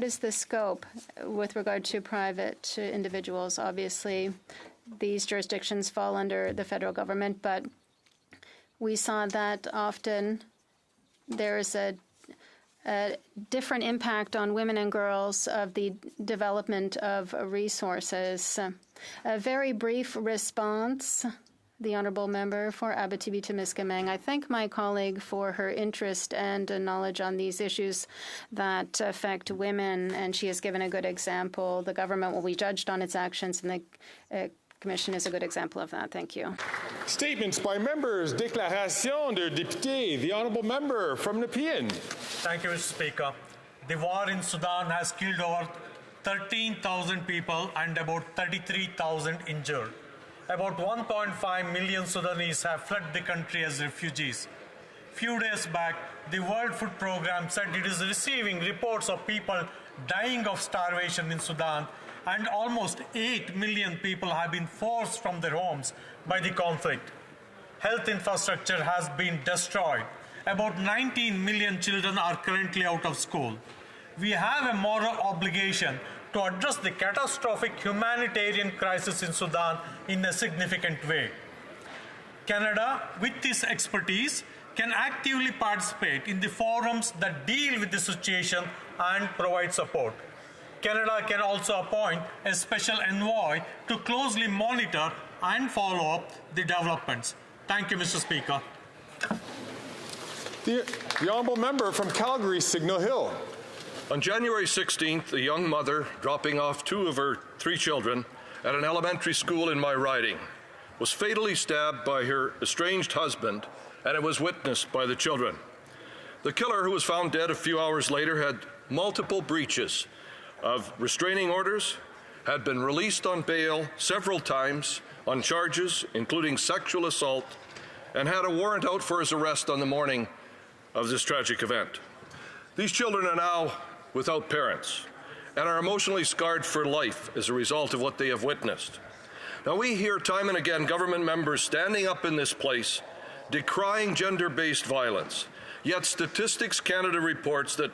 is the scope with regard to private individuals? Obviously, these jurisdictions fall under the federal government, but we saw that often there is a different impact on women and girls of the development of resources. A very brief response. The Honourable Member for Abitibi-Témiscamingue. I thank my colleague for her interest and knowledge on these issues that affect women, and she has given a good example. The government will be judged on its actions, and the Commission is a good example of that. Thank you. Statements by members. Déclaration de député. The Honourable Member from Nepean. Thank you, Mr. Speaker. The war in Sudan has killed over 13,000 people and about 33,000 injured. About 1.5 million Sudanese have fled the country as refugees. Few days back, the World Food Programme said it is receiving reports of people dying of starvation in Sudan, and almost 8 million people have been forced from their homes by the conflict. Health infrastructure has been destroyed. About 19 million children are currently out of school. We have a moral obligation to address the catastrophic humanitarian crisis in Sudan in a significant way. Canada, with its expertise, can actively participate in the forums that deal with the situation and provide support. Canada can also appoint a special envoy to closely monitor and follow up the developments. Thank you, Mr. Speaker. The Honourable Member from Calgary, Signal Hill. On January 16th, a young mother dropping off 2 of her 3 children at an elementary school in my riding was fatally stabbed by her estranged husband, and it was witnessed by the children. The killer, who was found dead a few hours later, had multiple breaches of restraining orders, had been released on bail several times on charges including sexual assault, and had a warrant out for his arrest on the morning of this tragic event. These children are now without parents and are emotionally scarred for life as a result of what they have witnessed. Now, we hear time and again government members standing up in this place decrying gender-based violence, yet Statistics Canada reports that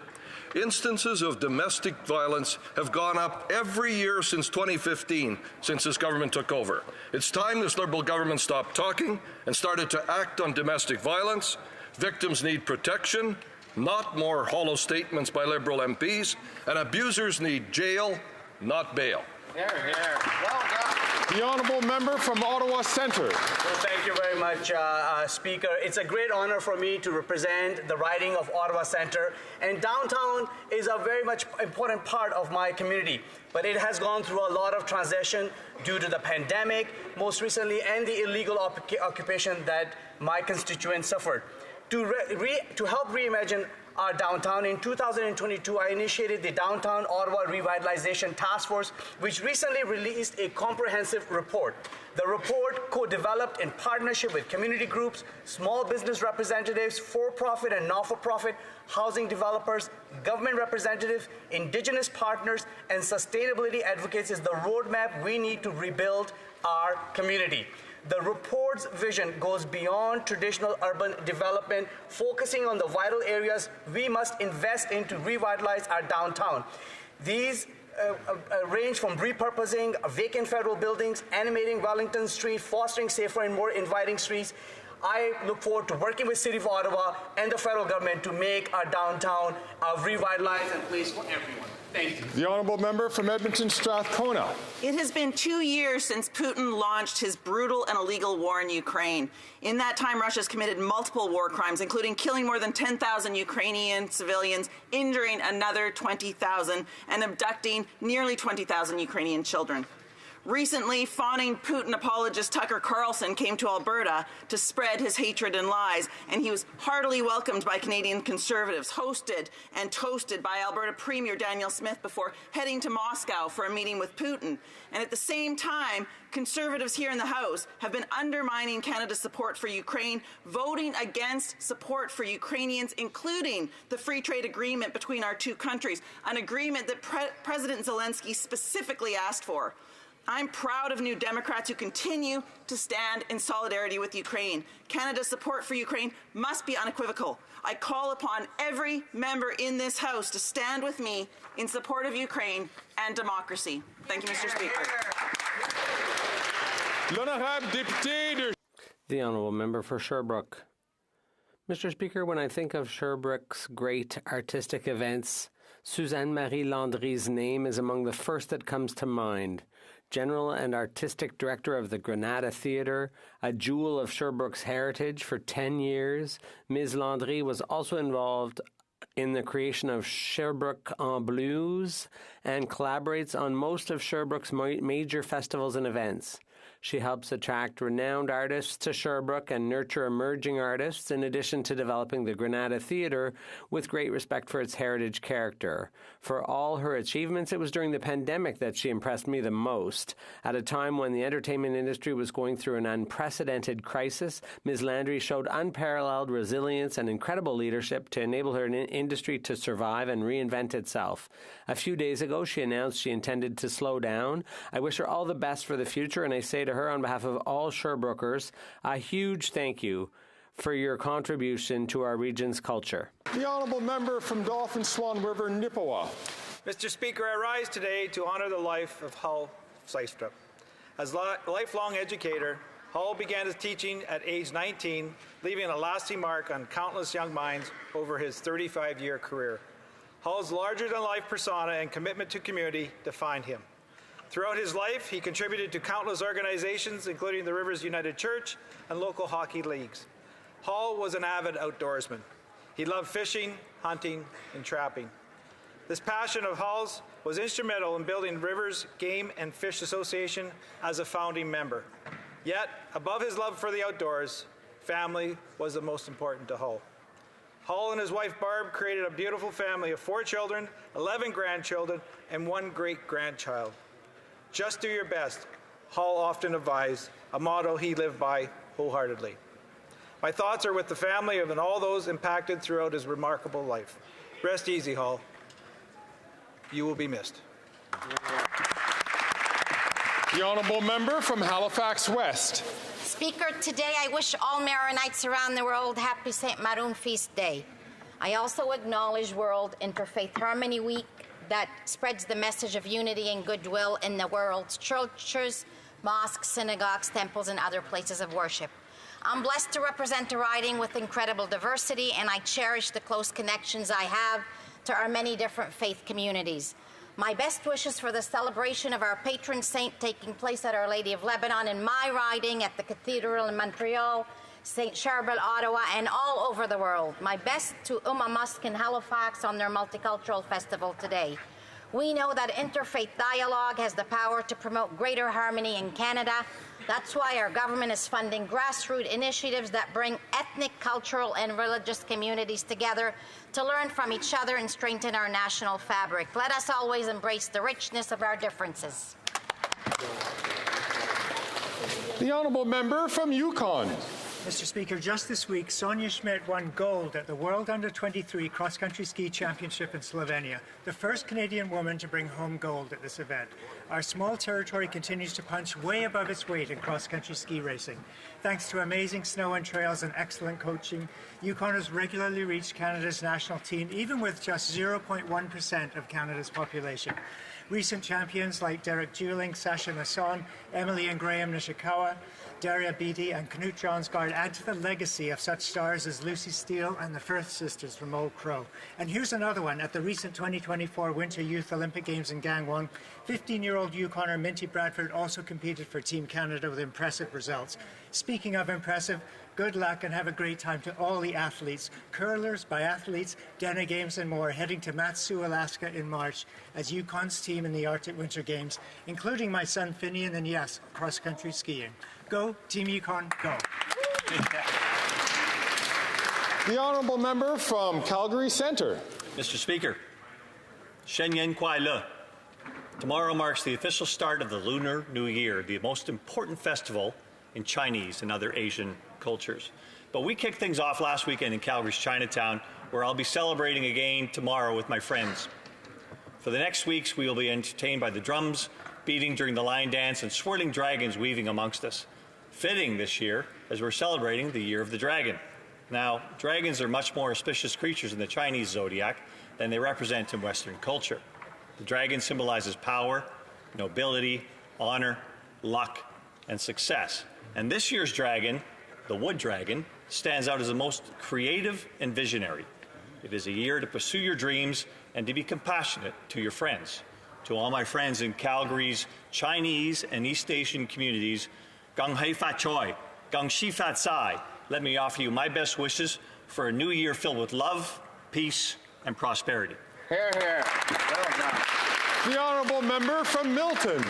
instances of domestic violence have gone up every year since 2015, since this government took over. It's time this Liberal government stopped talking and started to act on domestic violence. Victims need protection, not more hollow statements by Liberal MPs, and abusers need jail, not bail. Here, here. Well done. The Honourable Member from Ottawa Centre. Well, thank you very much, Speaker. It's a great honour for me to represent the riding of Ottawa Centre, and downtown is a very much important part of my community. But it has gone through a lot of transition due to the pandemic, most recently, and the illegal occupation that my constituents suffered. To help reimagine our downtown, in 2022, I initiated the Downtown Ottawa Revitalization Task Force, which recently released a comprehensive report. The report, co-developed in partnership with community groups, small business representatives, for-profit and not-for-profit, housing developers, government representatives, Indigenous partners, and sustainability advocates, is the roadmap we need to rebuild our community. The report's vision goes beyond traditional urban development, focusing on the vital areas we must invest in to revitalize our downtown. These range from repurposing vacant federal buildings, animating Wellington Street, fostering safer and more inviting streets. I look forward to working with City of Ottawa and the federal government to make our downtown a revitalized and place for everyone. Thank you. The Honourable Member from Edmonton Strathcona. It has been 2 years since Putin launched his brutal and illegal war in Ukraine. In that time, Russia has committed multiple war crimes, including killing more than 10,000 Ukrainian civilians, injuring another 20,000, and abducting nearly 20,000 Ukrainian children. Recently, fawning Putin apologist Tucker Carlson came to Alberta to spread his hatred and lies, and he was heartily welcomed by Canadian Conservatives, hosted and toasted by Alberta Premier Danielle Smith before heading to Moscow for a meeting with Putin. And at the same time, Conservatives here in the House have been undermining Canada's support for Ukraine, voting against support for Ukrainians, including the free trade agreement between our two countries, an agreement that President Zelensky specifically asked for. I'm proud of New Democrats who continue to stand in solidarity with Ukraine. Canada's support for Ukraine must be unequivocal. I call upon every member in this House to stand with me in support of Ukraine and democracy. Thank you, Mr. Speaker. L'honorable député de... The Honourable Member for Sherbrooke. Mr. Speaker, when I think of Sherbrooke's great artistic events, Suzanne-Marie Landry's name is among the first that comes to mind. General and Artistic Director of the Granada Theatre, a jewel of Sherbrooke's heritage for 10 years, Ms. Landry was also involved in the creation of Sherbrooke en Blues and collaborates on most of Sherbrooke's major festivals and events. She helps attract renowned artists to Sherbrooke and nurture emerging artists, in addition to developing the Granada Theatre with great respect for its heritage character. For all her achievements, it was during the pandemic that she impressed me the most. At a time when the entertainment industry was going through an unprecedented crisis, Ms. Landry showed unparalleled resilience and incredible leadership to enable her industry to survive and reinvent itself. A few days ago, she announced she intended to slow down. I wish her all the best for the future, and I say to her on behalf of all Sherbrookeers, a huge thank you for your contribution to our region's culture. The Honourable Member from Dolphin Swan River, Nipawin. Mr. Speaker, I rise today to honour the life of Hull Slystrup. As a lifelong educator, Hull began his teaching at age 19, leaving a lasting mark on countless young minds over his 35-year career. Hull's larger-than-life persona and commitment to community defined him. Throughout his life, he contributed to countless organizations, including the Rivers United Church and local hockey leagues. Hull was an avid outdoorsman. He loved fishing, hunting, and trapping. This passion of Hull's was instrumental in building Rivers Game and Fish Association as a founding member. Yet, above his love for the outdoors, family was the most important to Hull. Hull and his wife Barb created a beautiful family of 4 children, 11 grandchildren, and 1 great-grandchild. Just do your best, Hull often advised, a motto he lived by wholeheartedly. My thoughts are with the family and all those impacted throughout his remarkable life. Rest easy, Hull. You will be missed. The Honourable Member from Halifax West. Speaker, today I wish all Maronites around the world happy St. Maroon Feast Day. I also acknowledge World Interfaith Harmony Week that spreads the message of unity and goodwill in the world's churches, mosques, synagogues, temples, and other places of worship. I'm blessed to represent a riding with incredible diversity, and I cherish the close connections I have to our many different faith communities. My best wishes for the celebration of our patron saint taking place at Our Lady of Lebanon in my riding, at the Cathedral in Montreal, St. Charbel, Ottawa, and all over the world. My best to Ummah Mosque in Halifax on their multicultural festival today. We know that interfaith dialogue has the power to promote greater harmony in Canada. That's why our government is funding grassroots initiatives that bring ethnic, cultural, and religious communities together to learn from each other and strengthen our national fabric. Let us always embrace the richness of our differences. The Honourable Member from Yukon. Mr. Speaker, just this week, Sonia Schmidt won gold at the World Under-23 Cross-Country Ski Championship in Slovenia, the first Canadian woman to bring home gold at this event. Our small territory continues to punch way above its weight in cross-country ski racing. Thanks to amazing snow and trails and excellent coaching, Yukon has regularly reached Canada's national team, even with just 0.1% of Canada's population. Recent champions like Derek Juling, Sasha Masson, Emily and Graham Nishikawa, Daria Beatty and Knut Jonsgaard add to the legacy of such stars as Lucy Steele and the Firth sisters from Old Crow. And here's another one. At the recent 2024 Winter Youth Olympic Games in Gangwon, 15-year-old Yukoner Minty Bradford also competed for Team Canada with impressive results. Speaking of impressive, good luck and have a great time to all the athletes, curlers, biathletes, Dena Games and more, heading to Matsu, Alaska in March as Yukon's team in the Arctic Winter Games, including my son Finian and yes, cross-country skiing. Go, Team Yukon, go. The Honourable Member from Calgary Centre. Mr. Speaker, Shen Yen Kuai Le. Tomorrow marks the official start of the Lunar New Year, the most important festival in Chinese and other Asian cultures. But we kicked things off last weekend in Calgary's Chinatown, where I'll be celebrating again tomorrow with my friends. For the next weeks, we will be entertained by the drums, beating during the line dance, and swirling dragons weaving amongst us. Fitting this year as we're celebrating the Year of the Dragon. Now, dragons are much more auspicious creatures in the Chinese zodiac than they represent in Western culture. The dragon symbolizes power, nobility, honor, luck, and success. And this year's dragon, the wood dragon, stands out as the most creative and visionary. It is a year to pursue your dreams and to be compassionate to your friends. To all my friends in Calgary's Chinese and East Asian communities, Gong Hei Fat Choi, Gong Shi Fat Sai, let me offer you my best wishes for a new year filled with love, peace, and prosperity. Hear, hear. Well done. The honourable member from Milton.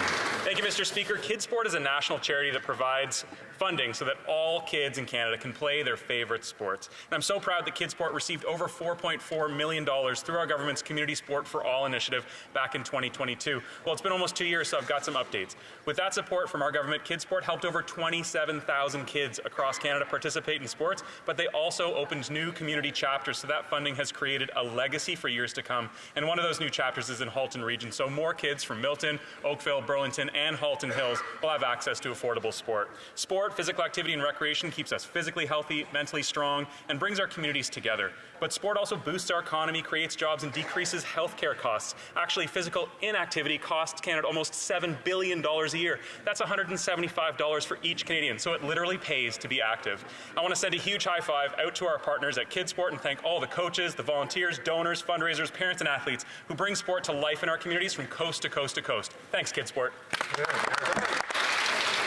Thank you, Mr. Speaker. Kidsport is a national charity that provides funding so that all kids in Canada can play their favourite sports. And I'm so proud that Kidsport received over $4.4 million through our government's Community Sport for All initiative back in 2022. Well, it's been almost 2 years, so I've got some updates. With that support from our government, Kidsport helped over 27,000 kids across Canada participate in sports, but they also opened new community chapters, so that funding has created a legacy for years to come. And one of those new chapters is in Halton Region, so more kids from Milton, Oakville, Burlington, and Halton Hills will have access to affordable sport. Sport, physical activity, and recreation keeps us physically healthy, mentally strong, and brings our communities together. But sport also boosts our economy, creates jobs, and decreases healthcare costs. Actually, physical inactivity costs Canada almost $7 billion a year. That's $175 for each Canadian, so it literally pays to be active. I want to send a huge high five out to our partners at Kidsport and thank all the coaches, the volunteers, donors, fundraisers, parents, and athletes who bring sport to life in our communities from coast to coast to coast. Thanks, Kidsport.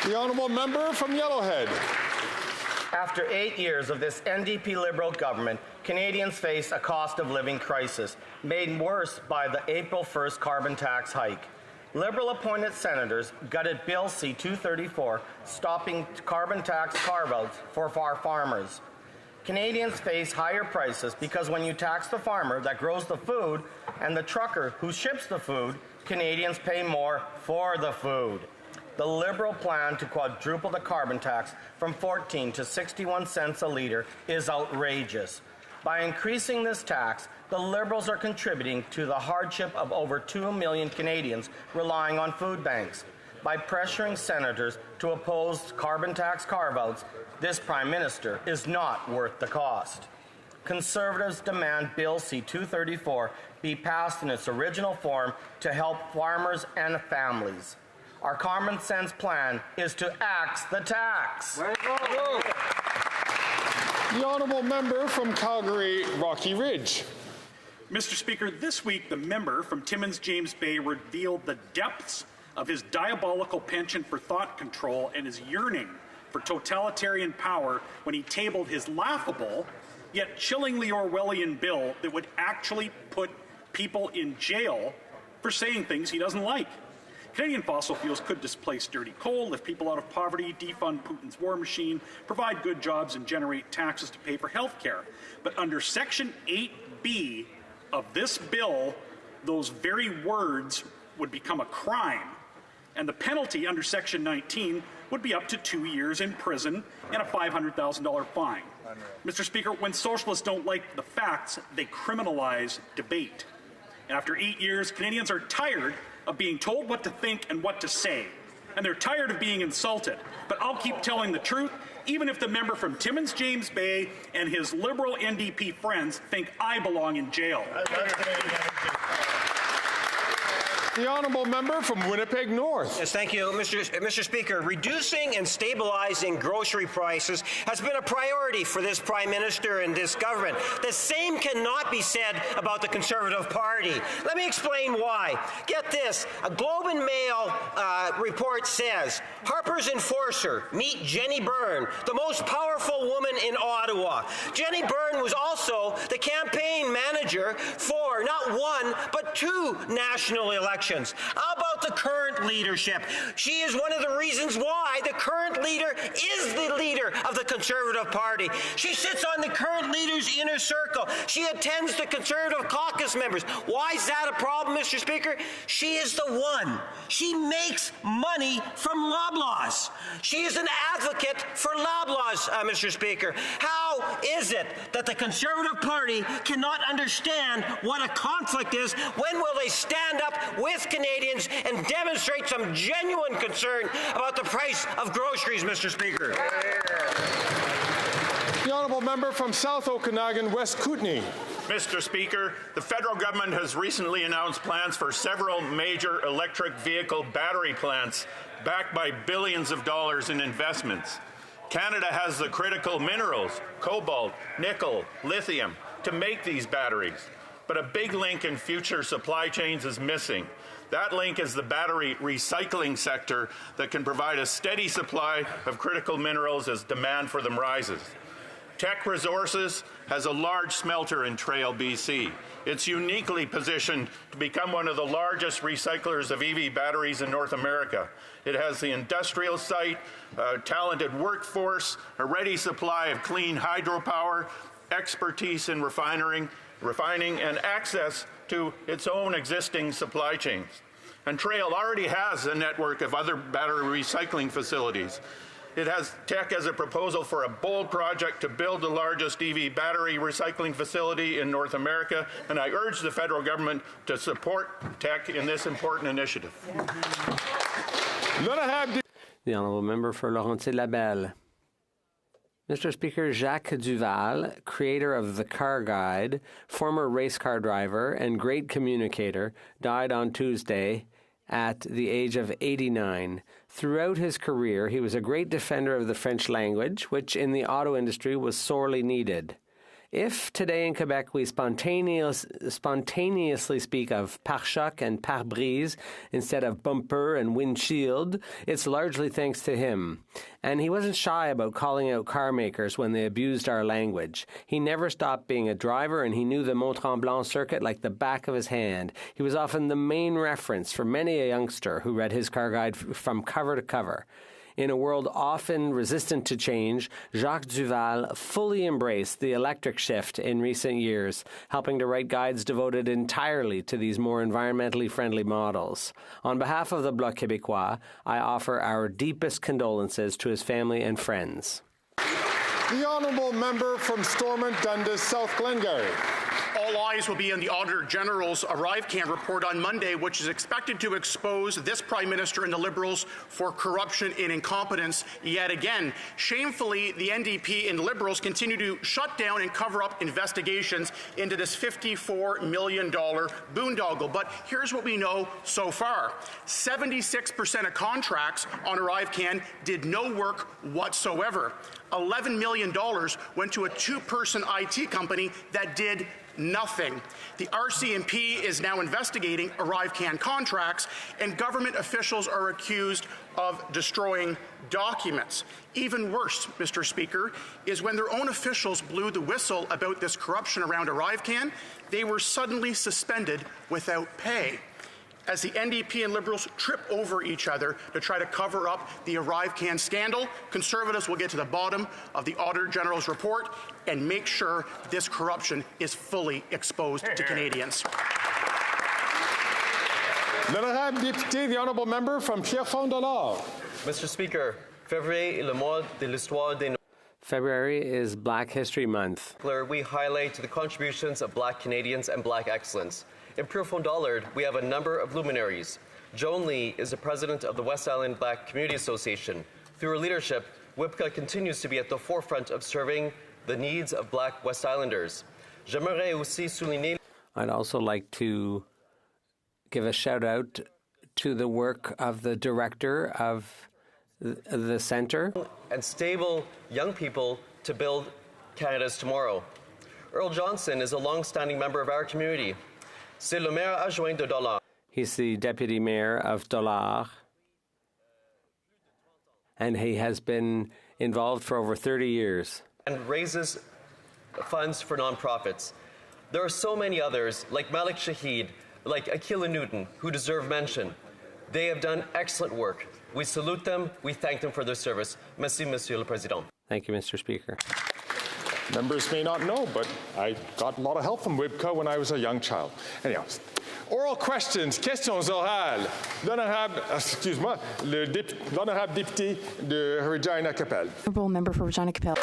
The honourable member from Yellowhead. After 8 years of this NDP Liberal government, Canadians face a cost of living crisis, made worse by the April 1st carbon tax hike. Liberal-appointed senators gutted Bill C-234, stopping carbon tax carve-outs for our farmers. Canadians face higher prices because when you tax the farmer that grows the food and the trucker who ships the food, Canadians pay more for the food. The Liberal plan to quadruple the carbon tax from 14 to 61 cents a litre is outrageous. By increasing this tax, the Liberals are contributing to the hardship of over 2 million Canadians relying on food banks. By pressuring senators to oppose carbon tax carve-outs, this Prime Minister is not worth the cost. Conservatives demand Bill C-234 be passed in its original form to help farmers and families. Our common sense plan is to axe the tax. The honourable member from Calgary, Rocky Ridge. Mr. Speaker, this week the member from Timmins James Bay revealed the depths of his diabolical penchant for thought control and his yearning for totalitarian power when he tabled his laughable, yet chillingly Orwellian bill that would actually put people in jail for saying things he doesn't like. Canadian fossil fuels could displace dirty coal, lift people out of poverty, defund Putin's war machine, provide good jobs, and generate taxes to pay for health care. But under Section 8B of this bill, those very words would become a crime. And the penalty under Section 19 would be up to 2 years in prison and a $500,000 fine. Mr. Speaker, when socialists don't like the facts, they criminalize debate. And after 8 years, Canadians are tired of being told what to think and what to say. And they're tired of being insulted. But I'll keep telling the truth, even if the member from Timmins James Bay and his Liberal NDP friends think I belong in jail. The honourable member from Winnipeg North. Yes, thank you, Mr. Speaker. Reducing and stabilizing grocery prices has been a priority for this Prime Minister and this government. The same cannot be said about the Conservative Party. Let me explain why. Get this. A Globe and Mail report says, Harper's enforcer, meet Jenny Byrne, the most powerful woman in Ottawa. Jenny Byrne was also the campaign manager for not one, but 2 national elections. How about the current leadership? She is one of the reasons why the current leader is the leader of the Conservative Party. She sits on the current leader's inner circle. She attends the Conservative caucus members. Why is that a problem, Mr. Speaker? She is the one. She makes money from Loblaws. She is an advocate for Loblaws, Mr. Speaker. How How is it that the Conservative Party cannot understand what a conflict is? When will they stand up with Canadians and demonstrate some genuine concern about the price of groceries, Mr. Speaker? The honourable member from South Okanagan, West Kootenay. Mr. Speaker, the federal government has recently announced plans for several major electric vehicle battery plants backed by billions of dollars in investments. Canada has the critical minerals, cobalt, nickel, lithium, to make these batteries. But a big link in future supply chains is missing. That link is the battery recycling sector that can provide a steady supply of critical minerals as demand for them rises. Teck Resources has a large smelter in Trail, BC. It's uniquely positioned to become one of the largest recyclers of EV batteries in North America. It has the industrial site, a talented workforce, a ready supply of clean hydropower, expertise in refining, and access to its own existing supply chains. And Trail already has a network of other battery recycling facilities. Teck has a proposal for a bold project to build the largest EV battery recycling facility in North America, and I urge the federal government to support Teck in this important initiative. The honourable member for Laurentides-Labelle. Mr. Speaker, Jacques Duval, creator of The Car Guide, former race car driver and great communicator, died on Tuesday at the age of 89. Throughout his career, he was a great defender of the French language, which in the auto industry was sorely needed. If today in Quebec we spontaneously speak of pare-choc and pare-brise instead of bumper and windshield, it's largely thanks to him. And he wasn't shy about calling out car makers when they abused our language. He never stopped being a driver, and he knew the Mont-Tremblant circuit like the back of his hand. He was often the main reference for many a youngster who read his car guide from cover to cover. In a world often resistant to change, Jacques Duval fully embraced the electric shift in recent years, helping to write guides devoted entirely to these more environmentally friendly models. On behalf of the Bloc Québécois, I offer our deepest condolences to his family and friends. The honourable member from Stormont Dundas, South Glengarry. All eyes will be on the Auditor General's ArriveCan report on Monday, which is expected to expose this Prime Minister and the Liberals for corruption and incompetence yet again. Shamefully, the NDP and Liberals continue to shut down and cover up investigations into this $54 million boondoggle. But here's what we know so far. 76% of contracts on ArriveCan did no work whatsoever. $11 million went to a two-person IT company that did nothing. The RCMP is now investigating ArriveCan contracts, and government officials are accused of destroying documents. Even worse, Mr. Speaker, is when their own officials blew the whistle about this corruption around ArriveCan, they were suddenly suspended without pay. As the NDP and Liberals trip over each other to try to cover up the ArriveCan scandal, Conservatives will get to the bottom of the Auditor General's report and make sure this corruption is fully exposed to Canadians. L'honorable député, the honourable member from Pierrefonds-Dollard. Mr. Speaker, February est le mois de l'histoire des February is Black History Month. We highlight the contributions of Black Canadians and Black excellence. In Pierrefonds-Dollard, we have a number of luminaries. Joan Lee is the president of the West Island Black Community Association. Through her leadership, WIPCA continues to be at the forefront of serving the needs of Black West Islanders. J'aimerais aussi souligner. I'd also like to give a shout out to the work of the director of the centre. And stable young people to build Canada's tomorrow. Earl Johnson is a long-standing member of our community. C'est le maire adjoint de Dollard. He's the deputy mayor of Dollard, and he has been involved for over 30 years. And raises funds for nonprofits. There are so many others, like Malik Shahid, like Akila Newton, who deserve mention. They have done excellent work. We salute them. We thank them for their service. Merci, Monsieur le Président. Thank you, Mr. Speaker. Members may not know, but I got a lot of help from WIPCA when I was a young child. Anyhow, oral questions, questions orales. L'honorable député de Regina-Capelle. Honourable member for Regina-Capelle.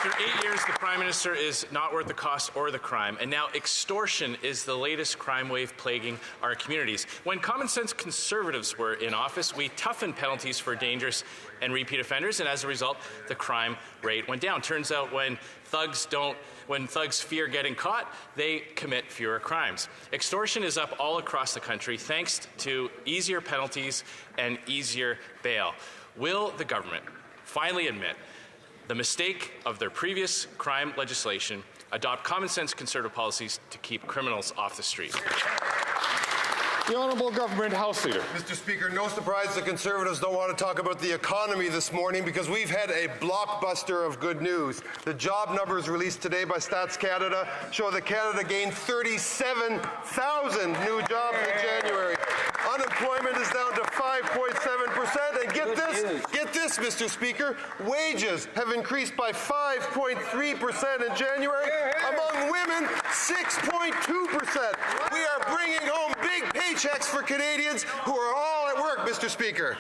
After 8 years, the Prime Minister is not worth the cost or the crime, and now extortion is the latest crime wave plaguing our communities. When common sense Conservatives were in office, we toughened penalties for dangerous and repeat offenders, and as a result, the crime rate went down. Turns out when thugs fear getting caught, they commit fewer crimes. Extortion is up all across the country thanks to easier penalties and easier bail. Will the government finally admit the mistake of their previous crime legislation, adopt common sense Conservative policies to keep criminals off the street? The Honourable Government House Leader. Mr. Speaker, no surprise the Conservatives don't want to talk about the economy this morning because we've had a blockbuster of good news. The job numbers released today by Stats Canada show that Canada gained 37,000 new jobs in January. Unemployment is down to 5.7%, and get this, Mr. Speaker, wages have increased by 5.3% in January. Among women, 6.2%. We are bringing home big paychecks for Canadians who are all at work, Mr. Speaker.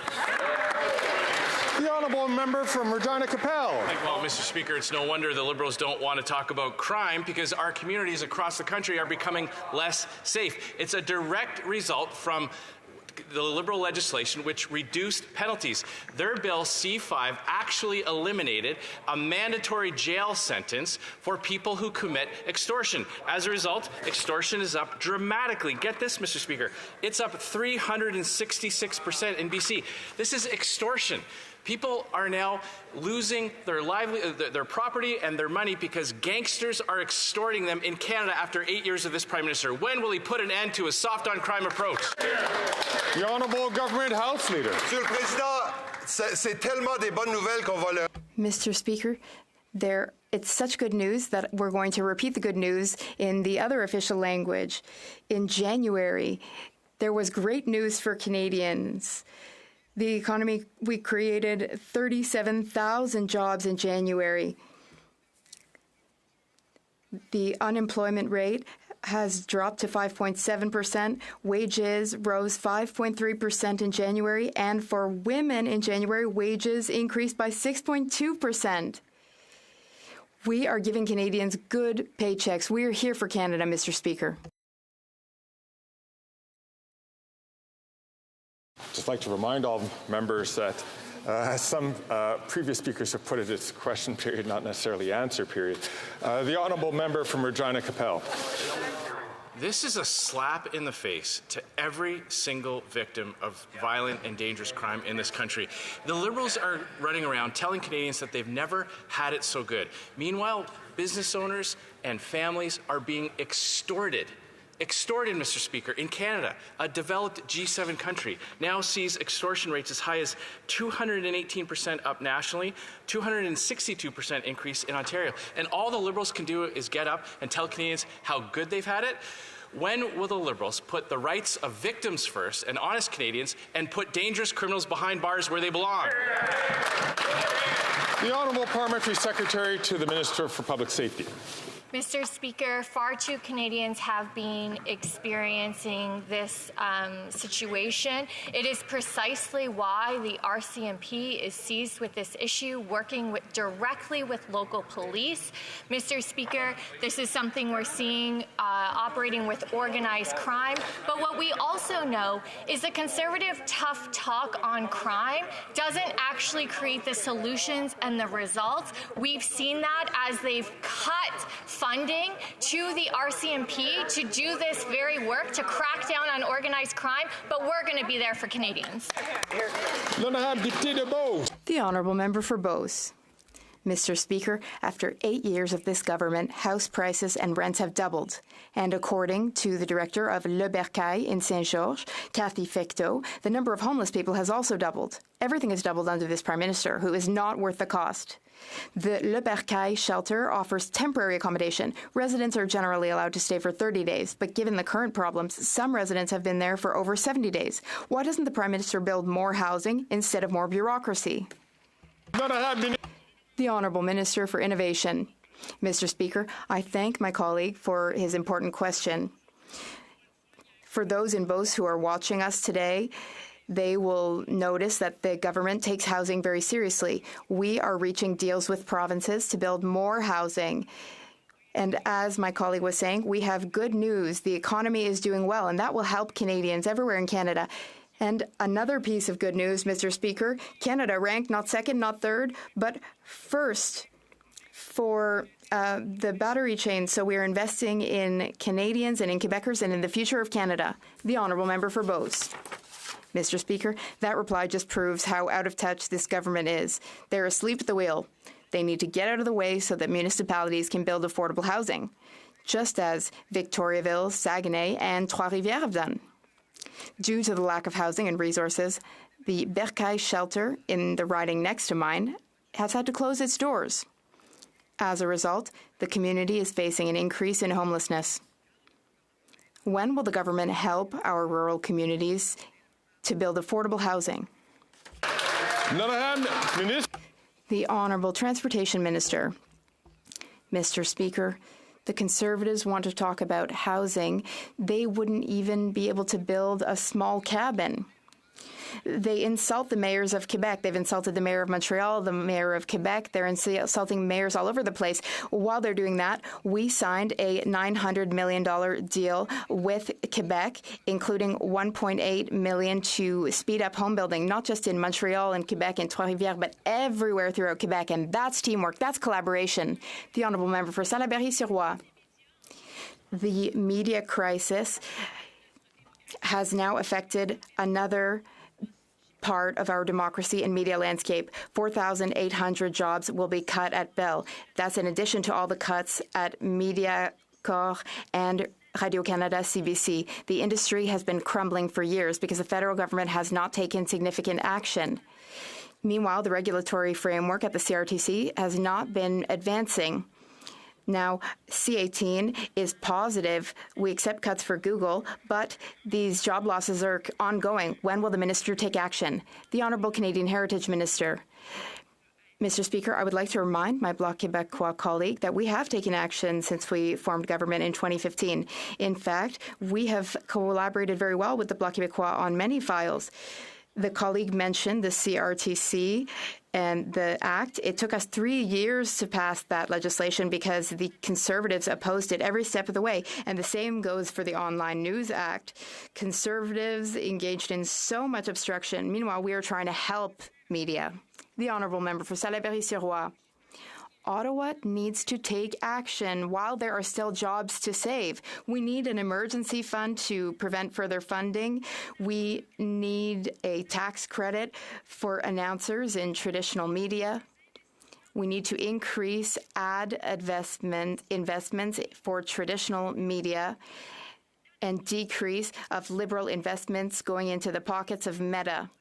The Honourable Member from Regina Capel. Well, Mr. Speaker, it's no wonder the Liberals don't want to talk about crime because our communities across the country are becoming less safe. It's a direct result from the Liberal legislation which reduced penalties. Their bill C5 actually eliminated a mandatory jail sentence for people who commit extortion. As a result, extortion is up dramatically. Get this, Mr. Speaker, it's up 366% in BC. This is extortion. People are now losing their property and their money because gangsters are extorting them in Canada after 8 years of this Prime Minister. When will he put an end to a soft-on-crime approach? The Honourable Government House Leader. Monsieur le Président, c'est tellement des bonnes nouvelles qu'on va le... Mr. Speaker, it's such good news that we're going to repeat the good news in the other official language. In January, there was great news for Canadians. The economy, we created 37,000 jobs in January. The unemployment rate has dropped to 5.7%. Wages rose 5.3% in January. And for women in January, wages increased by 6.2%. We are giving Canadians good paychecks. We are here for Canada, Mr. Speaker. Just like to remind all members that as some previous speakers have put it, it's question period, not necessarily answer period. The Honourable Member from Regina Capel. This is a slap in the face to every single victim of violent and dangerous crime in this country. The Liberals are running around telling Canadians that they've never had it so good. Meanwhile, business owners and families are being extorted, Mr. Speaker, in Canada, a developed G7 country, now sees extortion rates as high as 218% up nationally, 262% increase in Ontario. And all the Liberals can do is get up and tell Canadians how good they've had it. When will the Liberals put the rights of victims first and honest Canadians and put dangerous criminals behind bars where they belong? The Honourable Parliamentary Secretary to the Minister for Public Safety. Mr. Speaker, far too Canadians have been experiencing this situation. It is precisely why the RCMP is seized with this issue, working directly with local police. Mr. Speaker, this is something we're seeing operating with organized crime. But what we also know is the Conservative tough talk on crime doesn't actually create the solutions and the results. We've seen that as they've cut funding to the RCMP to do this very work, to crack down on organized crime, but we're going to be there for Canadians. The Honourable Member for Beauce. Mr. Speaker, after 8 years of this government, house prices and rents have doubled. And according to the director of Le Bercail in Saint-Georges, Cathy Fecteau, the number of homeless people has also doubled. Everything has doubled under this Prime Minister, who is not worth the cost. The Le Bercail shelter offers temporary accommodation. Residents are generally allowed to stay for 30 days, but given the current problems, some residents have been there for over 70 days. Why doesn't the Prime Minister build more housing instead of more bureaucracy? The Honourable Minister for Innovation. Mr. Speaker, I thank my colleague for his important question. For those in Beauce who are watching us today, they will notice that the government takes housing very seriously. We are reaching deals with provinces to build more housing. And as my colleague was saying, we have good news. The economy is doing well, and that will help Canadians everywhere in Canada. And another piece of good news, Mr. Speaker, Canada ranked not second, not third, but first for the battery chain. So we are investing in Canadians and in Quebecers and in the future of Canada. The Honourable Member for Beauce. Mr. Speaker, that reply just proves how out of touch this government is. They're asleep at the wheel. They need to get out of the way so that municipalities can build affordable housing, just as Victoriaville, Saguenay, and Trois-Rivières have done. Due to the lack of housing and resources, the Bercaille shelter in the riding next to mine has had to close its doors. As a result, the community is facing an increase in homelessness. When will the government help our rural communities to build affordable housing? The Honourable Transportation Minister. Mr. Speaker, the Conservatives want to talk about housing. They wouldn't even be able to build a small cabin. They insult the mayors of Quebec. They've insulted the mayor of Montreal, the mayor of Quebec. They're insulting mayors all over the place. While they're doing that, we signed a $900 million deal with Quebec, including $1.8 million to speed up home building, not just in Montreal and Quebec and Trois-Rivières, but everywhere throughout Quebec. And that's teamwork. That's collaboration. The Honourable Member for Salaberry-sur-Roi. The media crisis has now affected another part of our democracy and media landscape. 4,800 jobs will be cut at Bell. That's in addition to all the cuts at Mediacorp and Radio-Canada CBC. The industry has been crumbling for years because the federal government has not taken significant action. Meanwhile, the regulatory framework at the CRTC has not been advancing. Now, C18 is positive. We accept cuts for Google, but these job losses are ongoing. When will the minister take action? The Honourable Canadian Heritage Minister. Mr. Speaker, I would like to remind my Bloc Québécois colleague that we have taken action since we formed government in 2015. In fact, we have collaborated very well with the Bloc Québécois on many files. The colleague mentioned the CRTC and the Act. It took us 3 years to pass that legislation because the Conservatives opposed it every step of the way. And the same goes for the Online News Act. Conservatives engaged in so much obstruction. Meanwhile, we are trying to help media. The Honourable Member for Salaberry-sur-Roi. Ottawa needs to take action while there are still jobs to save. We need an emergency fund to prevent further funding. We need a tax credit for announcers in traditional media. We need to increase ad investments for traditional media and decrease of liberal investments going into the pockets of Meta.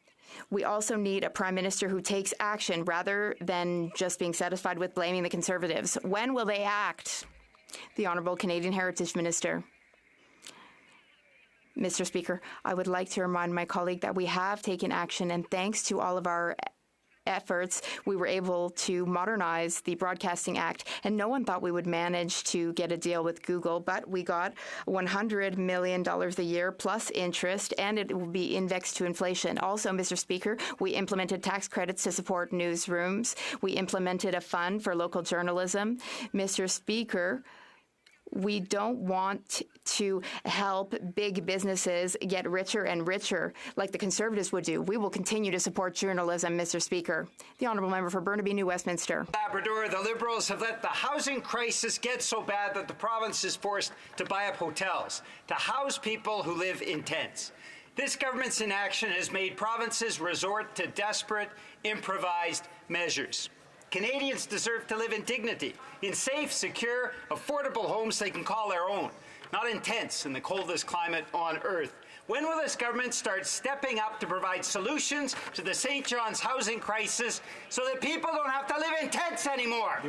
We also need a Prime Minister who takes action rather than just being satisfied with blaming the Conservatives. When will they act? The Honourable Canadian Heritage Minister. Mr. Speaker, I would like to remind my colleague that we have taken action, and thanks to all of our efforts, we were able to modernize the Broadcasting Act, and no one thought we would manage to get a deal with Google, but we got $100 million a year plus interest, and it will be indexed to inflation. Also, Mr. Speaker, we implemented tax credits to support newsrooms. We implemented a fund for local journalism. Mr. Speaker, we don't want to help big businesses get richer and richer like the Conservatives would do. We will continue to support journalism, Mr. Speaker. The Honourable Member for Burnaby, New Westminster. Labrador, the Liberals have let the housing crisis get so bad that the province is forced to buy up hotels to house people who live in tents. This government's inaction has made provinces resort to desperate, improvised measures. Canadians deserve to live in dignity, in safe, secure, affordable homes they can call their own, not in tents in the coldest climate on Earth. When will this government start stepping up to provide solutions to the St. John's housing crisis so that people don't have to live in tents anymore?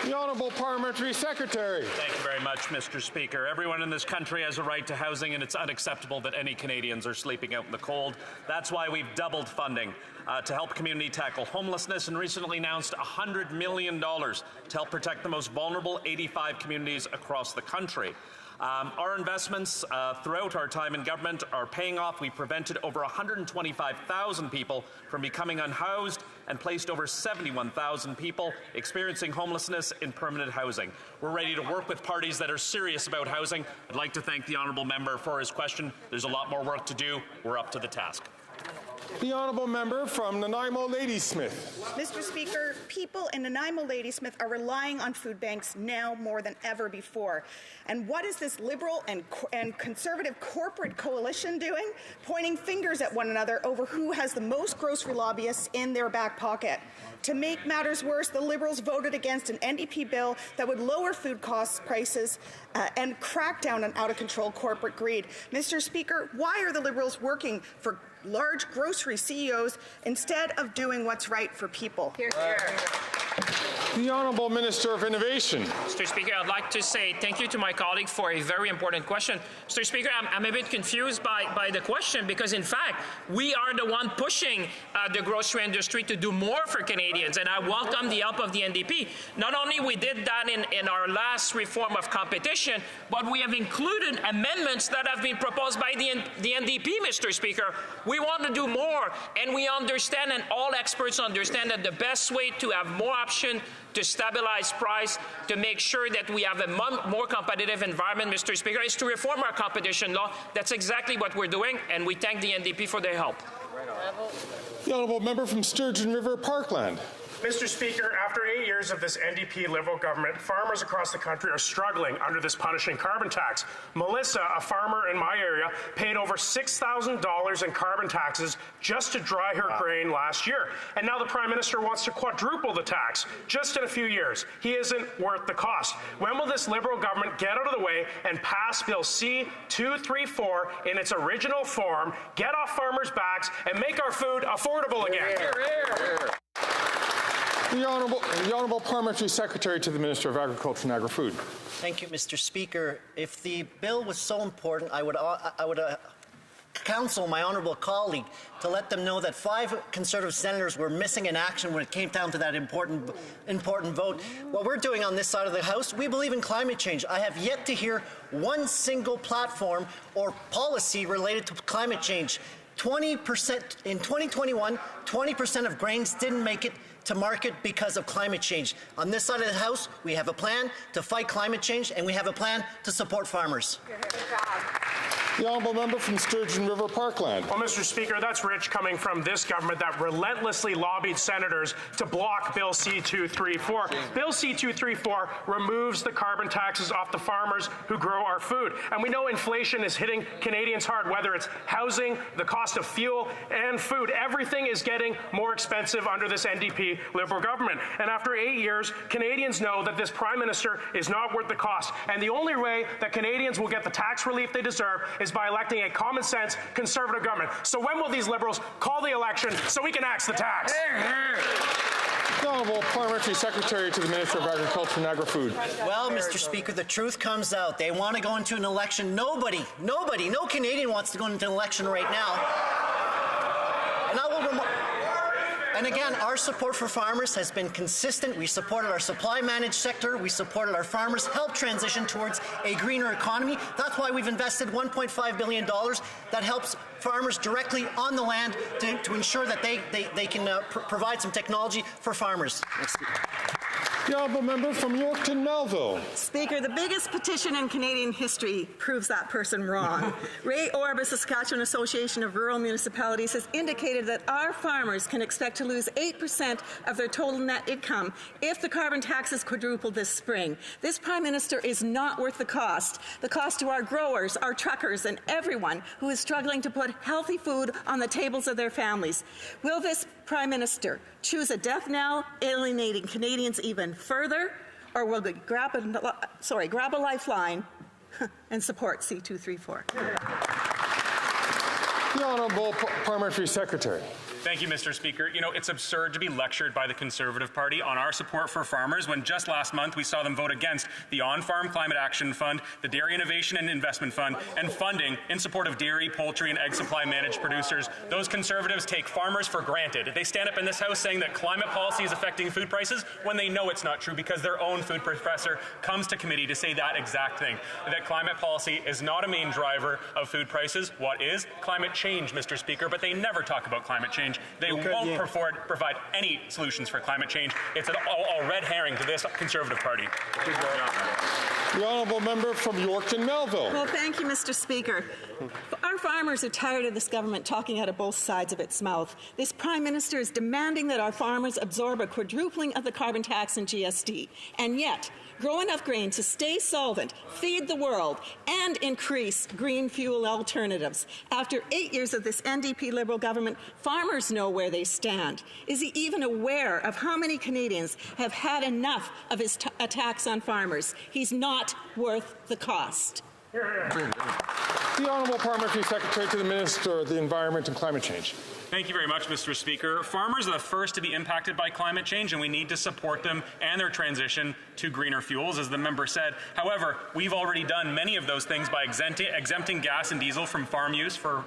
The Honourable Parliamentary Secretary. Thank you very much, Mr. Speaker. Everyone in this country has a right to housing, and it's unacceptable that any Canadians are sleeping out in the cold. That's why we've doubled funding to help community tackle homelessness and recently announced $100 million to help protect the most vulnerable 85 communities across the country. Our investments throughout our time in government are paying off. We prevented over 125,000 people from becoming unhoused and placed over 71,000 people experiencing homelessness in permanent housing. We're ready to work with parties that are serious about housing. I'd like to thank the honourable member for his question. There's a lot more work to do. We're up to the task. The honourable member from Nanaimo Ladysmith. Mr. Speaker, people in Nanaimo Ladysmith are relying on food banks now more than ever before. And what is this Liberal and Conservative corporate coalition doing? Pointing fingers at one another over who has the most grocery lobbyists in their back pocket. To make matters worse, the Liberals voted against an NDP bill that would lower food cost prices and crack down on out-of-control corporate greed. Mr. Speaker, why are the Liberals working for large grocery CEOs instead of doing what's right for people? Hear, hear. The Honourable Minister of Innovation. Mr. Speaker, I'd like to say thank you to my colleague for a very important question. Mr. Speaker, I'm a bit confused by the question because, in fact, we are the one pushing the grocery industry to do more for Canadians, and I welcome the help of the NDP. Not only we did that in our last reform of competition, but we have included amendments that have been proposed by the NDP, Mr. Speaker. We want to do more, and we understand, and all experts understand, that the best way to have more option to stabilize price, to make sure that we have a more competitive environment, Mr. Speaker, is to reform our competition law. That's exactly what we're doing, and we thank the NDP for their help. The honourable member from Sturgeon River Parkland. Mr. Speaker, after 8 years of this NDP Liberal government, farmers across the country are struggling under this punishing carbon tax. Melissa, a farmer in my area, paid over $6,000 in carbon taxes just to dry her grain last year. And now the Prime Minister wants to quadruple the tax just in a few years. He isn't worth the cost. When will this Liberal government get out of the way and pass Bill C-234 in its original form, get off farmers' backs, and make our food affordable again? Hear, hear, hear. The Honourable Parliamentary Secretary to the Minister of Agriculture and Agri-Food. Thank you, Mr. Speaker. If the bill was so important, I would counsel my honourable colleague to let them know that 5 Conservative senators were missing in action when it came down to that important vote. What we're doing on this side of the House, we believe in climate change. I have yet to hear one single platform or policy related to climate change. 20% in 2021, 20% of grains didn't make it to market because of climate change. On this side of the House, we have a plan to fight climate change, and we have a plan to support farmers. The honourable member from Sturgeon River Parkland. Well, Mr. Speaker, that's rich coming from this government that relentlessly lobbied senators to block Bill C-234. Bill C-234 removes the carbon taxes off the farmers who grow our food. And we know inflation is hitting Canadians hard, whether it's housing, the cost of fuel, and food. Everything is getting more expensive under this NDP Liberal government. And after 8 years, Canadians know that this Prime Minister is not worth the cost. And the only way that Canadians will get the tax relief they deserve is by electing a common-sense Conservative government. So when will these Liberals call the election so we can axe the tax? The Honourable Parliamentary Secretary to the Minister of Agriculture and Agri-Food. Well, Mr. Speaker, the truth comes out. They want to go into an election. No Canadian wants to go into an election right now. And again, our support for farmers has been consistent. We supported our supply managed sector. We supported our farmers, helped transition towards a greener economy. That's why we've invested $1.5 billion that helps farmers directly on the land to ensure that they can provide some technology for farmers. The honourable member from Yorkton Melville. Speaker, the biggest petition in Canadian history proves that person wrong. Ray Orb, the Saskatchewan Association of Rural Municipalities, has indicated that our farmers can expect to lose 8% of their total net income if the carbon tax is quadrupled this spring. This Prime Minister is not worth the cost to our growers, our truckers, and everyone who is struggling to put healthy food on the tables of their families. Will this Prime Minister choose a death knell, alienating Canadians even further, or will they grab a lifeline and support C-234? The Honourable Parliamentary Secretary. Thank you, Mr. Speaker. You know, it's absurd to be lectured by the Conservative Party on our support for farmers when just last month we saw them vote against the On-Farm Climate Action Fund, the Dairy Innovation and Investment Fund, and funding in support of dairy, poultry, and egg supply managed producers. Those Conservatives take farmers for granted. They stand up in this House saying that climate policy is affecting food prices when they know it's not true because their own food professor comes to committee to say that exact thing, that climate policy is not a main driver of food prices. What is? Climate change, Mr. Speaker, but they never talk about climate change. They won't provide any solutions for climate change. It's all red herring to this Conservative Party. The honourable member from Yorkton Melville. Well, thank you, Mr. Speaker. Our farmers are tired of this government talking out of both sides of its mouth. This Prime Minister is demanding that our farmers absorb a quadrupling of the carbon tax and GST. And yet, grow enough grain to stay solvent, feed the world, and increase green fuel alternatives. After 8 years of this NDP Liberal government, farmers know where they stand. Is he even aware of how many Canadians have had enough of his attacks on farmers? He's not worth the cost. The Honourable Parliamentary Secretary to the Minister of the Environment and Climate Change. Thank you very much, Mr. Speaker. Farmers are the first to be impacted by climate change, and we need to support them and their transition to greener fuels, as the member said. However, we've already done many of those things by exempting gas and diesel from farm use for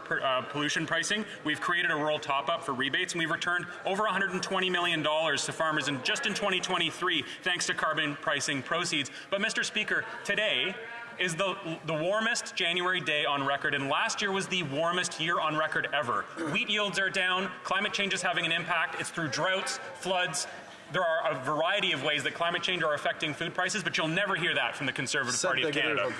pollution pricing. We've created a rural top-up for rebates, and we've returned over $120 million to farmers just in 2023, thanks to carbon pricing proceeds. But, Mr. Speaker, today is the warmest January day on record, and last year was the warmest year on record ever. Wheat yields are down, climate change is having an impact. It's through droughts, floods. There are a variety of ways that climate change are affecting food prices, but you'll never hear that from the Conservative Party of Canada.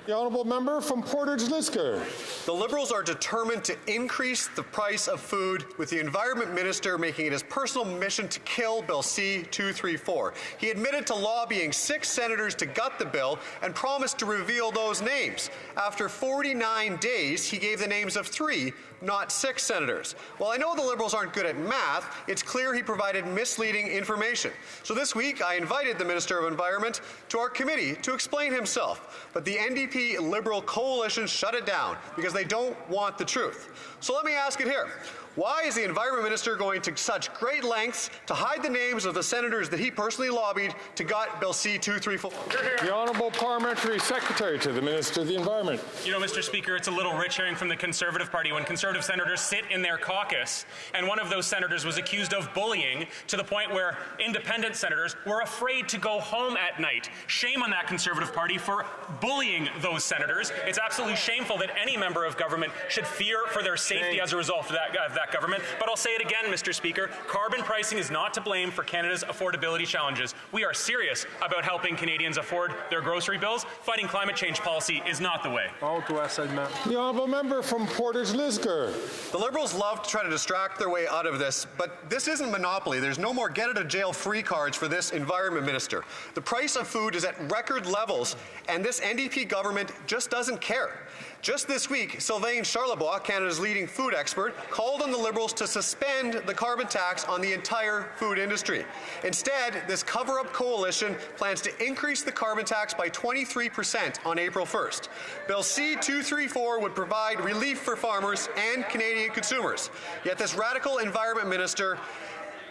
The honourable member from Portage-Lisgar. The Liberals are determined to increase the price of food, with the Environment Minister making it his personal mission to kill Bill C-234. He admitted to lobbying 6 senators to gut the bill and promised to reveal those names. After 49 days, he gave the names of 3, not 6 senators. While I know the Liberals aren't good at math, it's clear he provided misleading information. So this week, I invited the Minister of Environment to our committee to explain himself. But the NDP Liberal coalition shut it down because they don't want the truth. So let me ask it here. Why is the Environment Minister going to such great lengths to hide the names of the senators that he personally lobbied to gut Bill C-234? The Honourable Parliamentary Secretary to the Minister of the Environment. You know, Mr. Speaker, it's a little rich hearing from the Conservative Party when Conservative senators sit in their caucus, and one of those senators was accused of bullying to the point where independent senators were afraid to go home at night. Shame on that Conservative Party for bullying those senators. It's absolutely shameful that any member of government should fear for their safety as a result of that government. But I'll say it again, Mr. Speaker, carbon pricing is not to blame for Canada's affordability challenges. We are serious about helping Canadians afford their grocery bills. Fighting climate change policy is not the way. The honourable member from Portage-Lisgar. The Liberals love to try to distract their way out of this, but this isn't Monopoly. There's no more get-out-of-jail-free cards for this Environment Minister. The price of food is at record levels, and this NDP government just doesn't care. Just this week, Sylvain Charlebois, Canada's leading food expert, called on the Liberals to suspend the carbon tax on the entire food industry. Instead, this cover-up coalition plans to increase the carbon tax by 23% on April 1st. Bill C-234 would provide relief for farmers and Canadian consumers. Yet this radical Environment Minister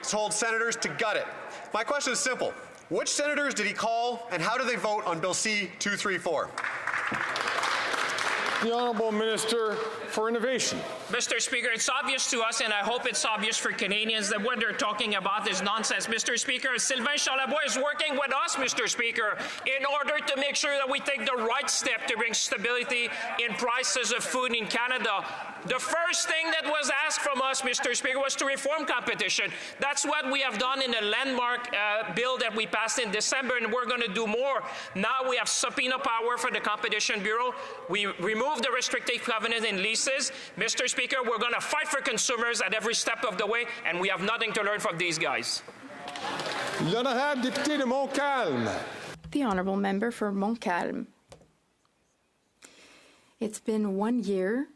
told senators to gut it. My question is simple. Which senators did he call, and how do they vote on Bill C-234? The Honourable Minister for Innovation. Mr. Speaker, it's obvious to us, and I hope it's obvious for Canadians, that what they're talking about is nonsense. Mr. Speaker, Sylvain Charlebois is working with us, Mr. Speaker, in order to make sure that we take the right step to bring stability in prices of food in Canada. The first thing that was asked from us, Mr. Speaker, was to reform competition. That's what we have done in the landmark bill that we passed in December, and we're going to do more. Now we have subpoena power for the Competition Bureau. We removed the restrictive covenant in leases. Mr. Speaker, we're going to fight for consumers at every step of the way, and we have nothing to learn from these guys. L'honorable député de Montcalm. The honourable member for Montcalm. It's been 1 year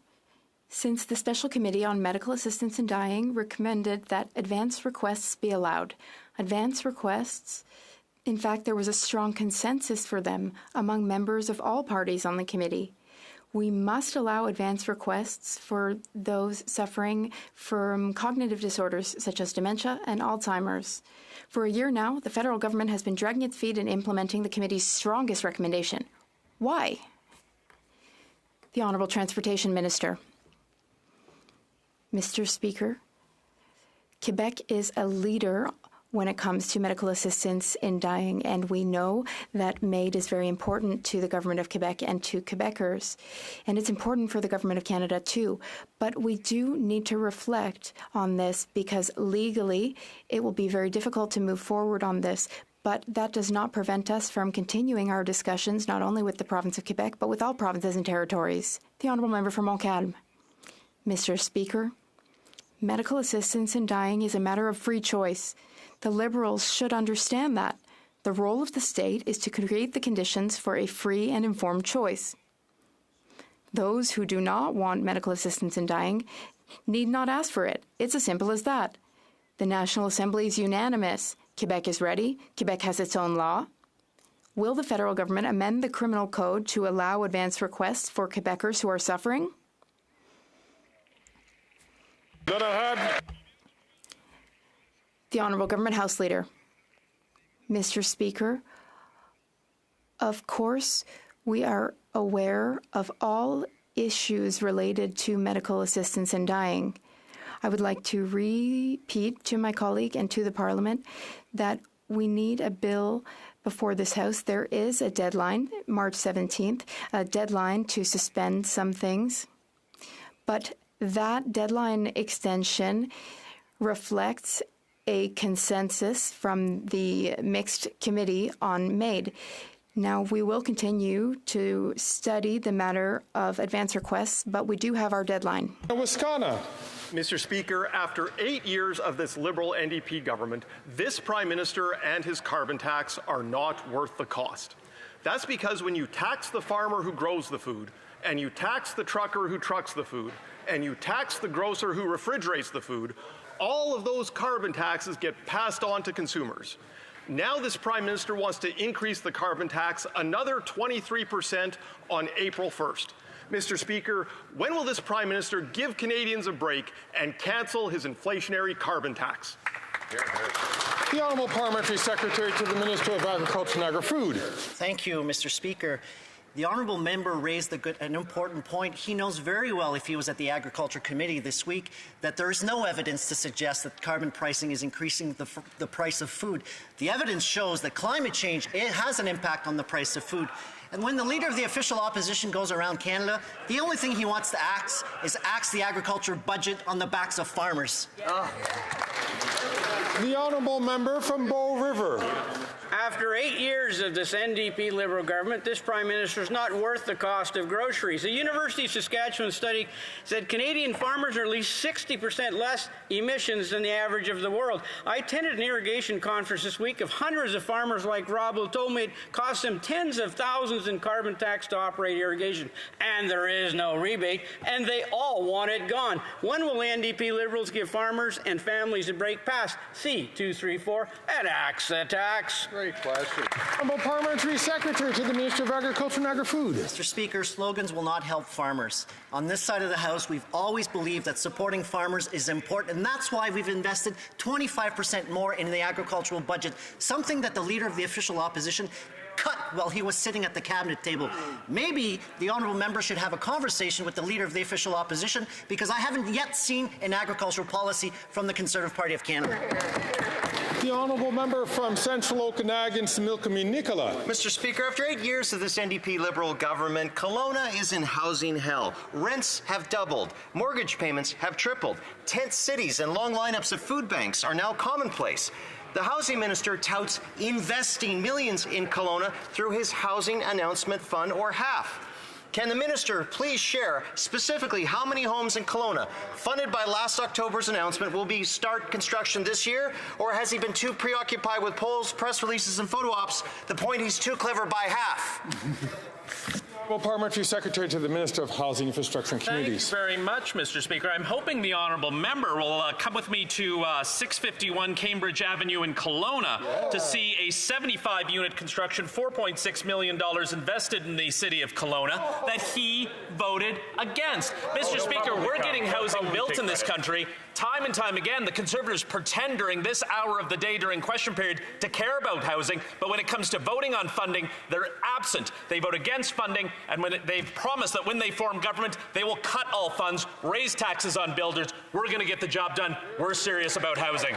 since the Special Committee on Medical Assistance in Dying recommended that advance requests be allowed. Advance requests, in fact, there was a strong consensus for them among members of all parties on the committee. We must allow advance requests for those suffering from cognitive disorders such as dementia and Alzheimer's. For a year now, the federal government has been dragging its feet in implementing the committee's strongest recommendation. Why? The Honourable Transportation Minister. Mr. Speaker, Quebec is a leader when it comes to medical assistance in dying, and we know that MAID is very important to the Government of Quebec and to Quebecers, and it's important for the Government of Canada too. But we do need to reflect on this because legally it will be very difficult to move forward on this. But that does not prevent us from continuing our discussions, not only with the province of Quebec, but with all provinces and territories. The Honourable Member for Montcalm. Mr. Speaker, medical assistance in dying is a matter of free choice. The Liberals should understand that. The role of the state is to create the conditions for a free and informed choice. Those who do not want medical assistance in dying need not ask for it. It's as simple as that. The National Assembly is unanimous. Quebec is ready. Quebec has its own law. Will the federal government amend the criminal code to allow advance requests for Quebecers who are suffering? The Honourable Government House Leader. Mr. Speaker, of course, we are aware of all issues related to medical assistance in dying. I would like to repeat to my colleague and to the Parliament that we need a bill before this House. There is a deadline, March 17th, a deadline to suspend some things. But that deadline extension reflects a consensus from the mixed committee on MAID. Now, we will continue to study the matter of advance requests, but we do have our deadline. Wisconsin. Mr. Speaker, after 8 years of this Liberal NDP government, this Prime Minister and his carbon tax are not worth the cost. That's because when you tax the farmer who grows the food, and you tax the trucker who trucks the food, and you tax the grocer who refrigerates the food, all of those carbon taxes get passed on to consumers. Now this Prime Minister wants to increase the carbon tax another 23% on April 1st. Mr. Speaker, when will this Prime Minister give Canadians a break and cancel his inflationary carbon tax? The Honourable Parliamentary Secretary to the Minister of Agriculture and Agri-Food. Thank you, Mr. Speaker. The honourable member raised an important point. He knows very well, if he was at the Agriculture Committee this week, that there is no evidence to suggest that carbon pricing is increasing the price of food. The evidence shows that climate change has an impact on the price of food. And when the leader of the official opposition goes around Canada, the only thing he wants to axe is axe the agriculture budget on the backs of farmers. The honourable member from Bow River. After 8 years of this NDP Liberal government, this Prime Minister is not worth the cost of groceries. A University of Saskatchewan study said Canadian farmers are at least 60% less emissions than the average of the world. I attended an irrigation conference this week of hundreds of farmers like Rob who told me it costs them tens of thousands in carbon tax to operate irrigation. And there is no rebate, and they all want it gone. When will the NDP Liberals give farmers and families a break past C-234 and axe the tax? Great question. Honourable Parliamentary Secretary to the Minister of Agriculture and Agri-Food. Mr. Speaker, slogans will not help farmers. On this side of the House, we've always believed that supporting farmers is important, and that's why we've invested 25% more in the agricultural budget, something that the leader of the official opposition cut while he was sitting at the cabinet table. Maybe the honourable member should have a conversation with the leader of the official opposition, because I haven't yet seen an agricultural policy from the Conservative Party of Canada. The honourable member from Central Okanagan, Similkameen Nicola. Mr. Speaker, after 8 years of this NDP Liberal government, Kelowna is in housing hell. Rents have doubled. Mortgage payments have tripled. Tent cities and long lineups of food banks are now commonplace. The housing minister touts investing millions in Kelowna through his Housing Announcement Fund, or HAF. Can the minister please share specifically how many homes in Kelowna, funded by last October's announcement, will start construction this year? Or has he been too preoccupied with polls, press releases, and photo ops, the point he's too clever by half? Parliamentary Secretary to the Minister of Housing, Infrastructure and Communities. Thank you very much, Mr. Speaker. I'm hoping the honourable member will come with me to 651 Cambridge Avenue in Kelowna to see a 75-unit construction, $4.6 million invested in the city of Kelowna that he voted against. Mr. Speaker, we're getting housing built in this country. Time and time again, the Conservatives pretend during this hour of the day during question period to care about housing, but when it comes to voting on funding, they're absent. They vote against funding, and they've promised that when they form government, they will cut all funds, raise taxes on builders. We're going to get the job done. We're serious about housing.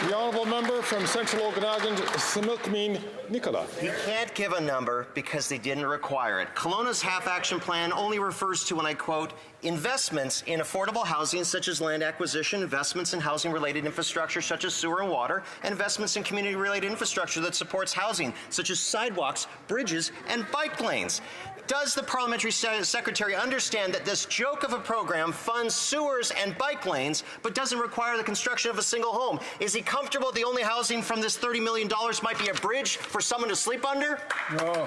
The honourable member from Central Okanagan, Similkameen Nicola. You can't give a number because they didn't require it. Kelowna's half-action plan only refers to, and I quote, investments in affordable housing such as land acquisition, investments in housing-related infrastructure such as sewer and water, and investments in community-related infrastructure that supports housing such as sidewalks, bridges, and bike lanes. Does the Parliamentary Secretary understand that this joke of a program funds sewers and bike lanes but doesn't require the construction of a single home? Is he comfortable the only housing from this $30 million might be a bridge for someone to sleep under? No.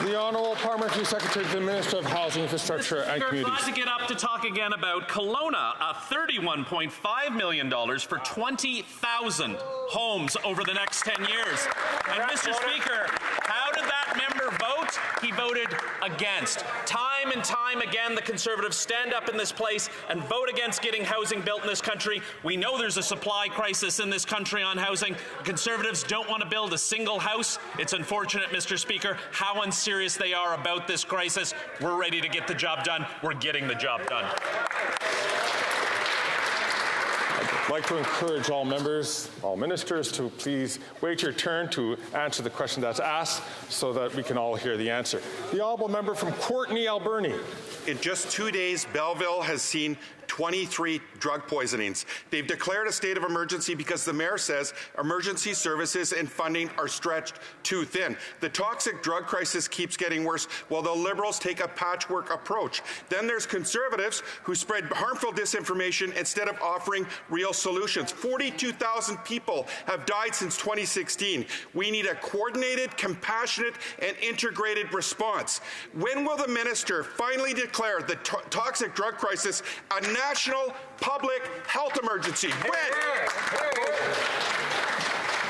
The Honourable Parliamentary Secretary to the Minister of Housing, Infrastructure and Communities. Glad to get up to talk again about Kelowna, $31.5 million for 20,000 homes over the next 10 years. And Mr. Speaker, how did that member vote? He voted against. Time and time again, the Conservatives stand up in this place and vote against getting housing built in this country. We know there's a supply crisis in this country on housing. The Conservatives don't want to build a single house. It's unfortunate, Mr. Speaker, how unserious they are about this crisis. We're ready to get the job done. We're getting the job done. I'd like to encourage all members, all ministers, to please wait your turn to answer the question that's asked so that we can all hear the answer. The honourable member from Courtenay, Alberni. In just 2 days, Belleville has seen 23 drug poisonings. They've declared a state of emergency because the mayor says emergency services and funding are stretched too thin. The toxic drug crisis keeps getting worse while the Liberals take a patchwork approach. Then there's Conservatives who spread harmful disinformation instead of offering real solutions. 42,000 people have died since 2016. We need a coordinated, compassionate, and integrated response. When will the minister finally declare the toxic drug crisis a national public health emergency?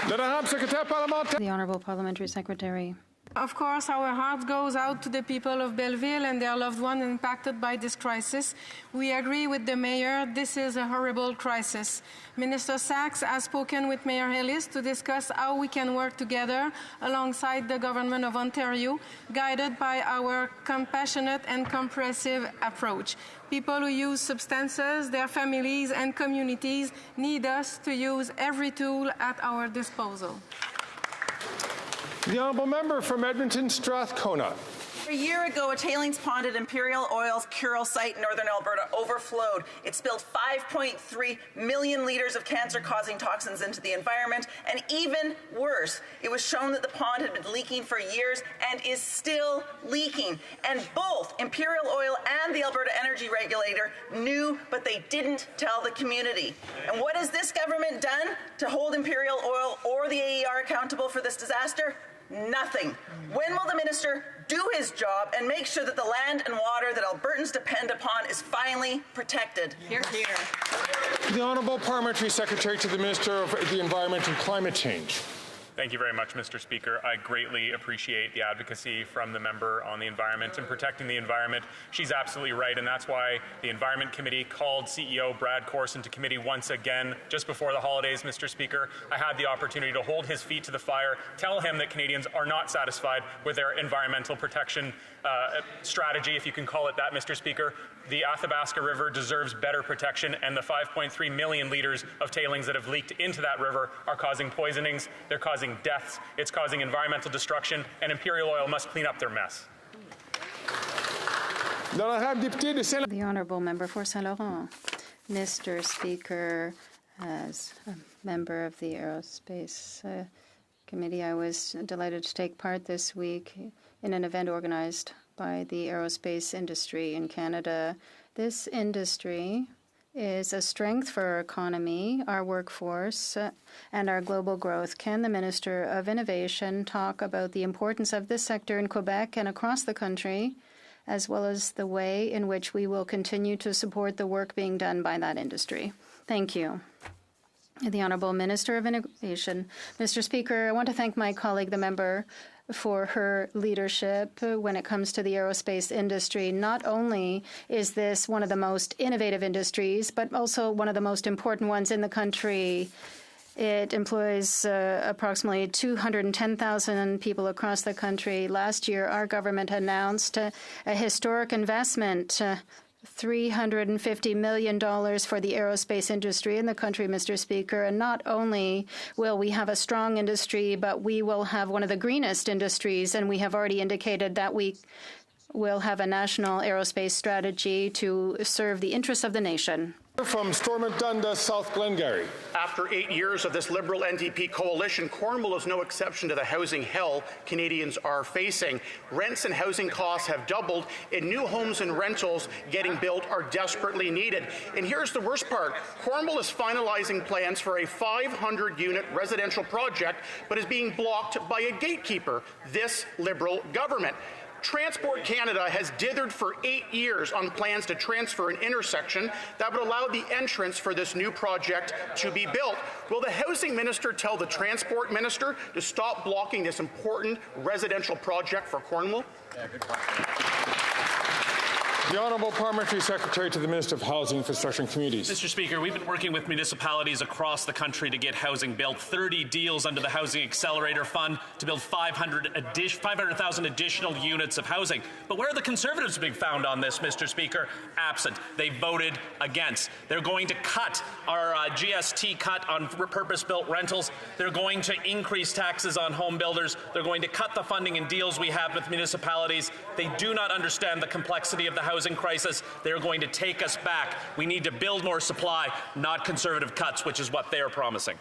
The Honourable Parliamentary Secretary. Of course, our heart goes out to the people of Belleville and their loved ones impacted by this crisis. We agree with the Mayor, this is a horrible crisis. Minister Sachs has spoken with Mayor Ellis to discuss how we can work together alongside the Government of Ontario, guided by our compassionate and comprehensive approach. People who use substances, their families and communities need us to use every tool at our disposal. The honourable member from Edmonton, Strathcona. A year ago, a tailings pond at Imperial Oil's Curral site in northern Alberta overflowed. It spilled 5.3 million litres of cancer-causing toxins into the environment, and even worse, it was shown that the pond had been leaking for years and is still leaking. And both Imperial Oil and the Alberta Energy Regulator knew, but they didn't tell the community. And what has this government done to hold Imperial Oil or the AER accountable for this disaster? Nothing. When will the minister do his job and make sure that the land and water that Albertans depend upon is finally protected? Hear, hear. The Honourable Parliamentary Secretary to the Minister of the Environment and Climate Change. Thank you very much, Mr. Speaker. I greatly appreciate the advocacy from the member on the environment and protecting the environment. She's absolutely right, and that's why the Environment Committee called CEO Brad Corson to committee once again just before the holidays, Mr. Speaker. I had the opportunity to hold his feet to the fire, tell him that Canadians are not satisfied with their environmental protection strategy, if you can call it that, Mr. Speaker. The Athabasca River deserves better protection, and the 5.3 million litres of tailings that have leaked into that river are causing poisonings, they're causing deaths, it's causing environmental destruction, and Imperial Oil must clean up their mess. The Honourable Member for Saint Laurent. Mr. Speaker, as a member of the Aerospace Committee, I was delighted to take part this week in an event organized by the aerospace industry in Canada. This industry is a strength for our economy, our workforce, and our global growth. Can the Minister of Innovation talk about the importance of this sector in Quebec and across the country, as well as the way in which we will continue to support the work being done by that industry? Thank you. The Honourable Minister of Innovation. Mr. Speaker, I want to thank my colleague, the member, for her leadership when it comes to the aerospace industry. Not only is this one of the most innovative industries, but also one of the most important ones in the country. It employs approximately 210,000 people across the country. Last year, our government announced a historic investment, $350 million for the aerospace industry in the country, Mr. Speaker. And not only will we have a strong industry, but we will have one of the greenest industries. And we have already indicated that we will have a national aerospace strategy to serve the interests of the nation. From Stormont Dundas, South Glengarry. After 8 years of this Liberal NDP coalition, Cornwall is no exception to the housing hell Canadians are facing. Rents and housing costs have doubled, and new homes and rentals getting built are desperately needed. And here's the worst part. Cornwall is finalizing plans for a 500-unit residential project, but is being blocked by a gatekeeper, this Liberal government. Transport Canada has dithered for 8 years on plans to transfer an intersection that would allow the entrance for this new project to be built. Will the Housing Minister tell the Transport Minister to stop blocking this important residential project for Cornwall? The Honourable Parliamentary Secretary to the Minister of Housing, Infrastructure and Communities. Mr. Speaker, we've been working with municipalities across the country to get housing built. 30 deals under the Housing Accelerator Fund to build 500,000 additional units of housing. But where are the Conservatives being found on this, Mr. Speaker? Absent. They voted against. They're going to cut our GST cut on purpose-built rentals. They're going to increase taxes on home builders. They're going to cut the funding and deals we have with municipalities. They do not understand the complexity of the housing crisis. They're going to take us back. We need to build more supply, not Conservative cuts, which is what they are promising.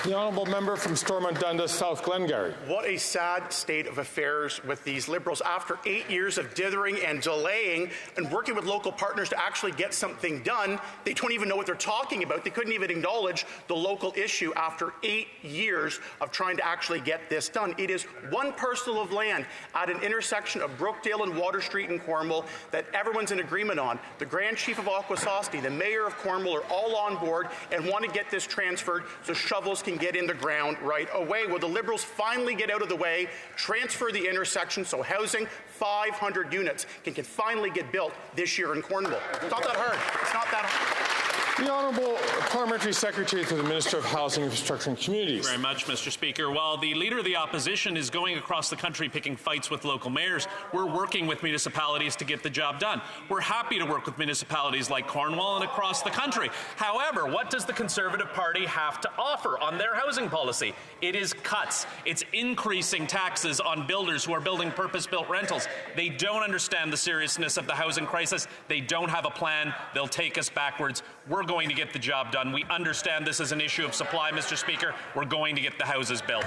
The Honourable Member from Stormont Dundas, South Glengarry. What a sad state of affairs with these Liberals. After 8 years of dithering and delaying and working with local partners to actually get something done, they don't even know what they're talking about. They couldn't even acknowledge the local issue after 8 years of trying to actually get this done. It is one parcel of land at an intersection of Brookdale and Water Street in Cornwall that everyone's in agreement on. The Grand Chief of Akwesasne, the Mayor of Cornwall are all on board and want to get this transferred so shovels can get in the ground right away. Will the Liberals finally get out of the way, transfer the intersection so housing, 500 units, can finally get built this year in Cornwall? It's not that hard. It's not that hard. The Honourable Parliamentary Secretary to the Minister of Housing, Infrastructure and Communities. Thank you very much, Mr. Speaker. While the Leader of the Opposition is going across the country picking fights with local mayors, we're working with municipalities to get the job done. We're happy to work with municipalities like Cornwall and across the country. However, what does the Conservative Party have to offer on their housing policy? It is cuts. It's increasing taxes on builders who are building purpose-built rentals. They don't understand the seriousness of the housing crisis. They don't have a plan. They'll take us backwards. We're going to get the job done. We understand this is an issue of supply, Mr. Speaker. We're going to get the houses built.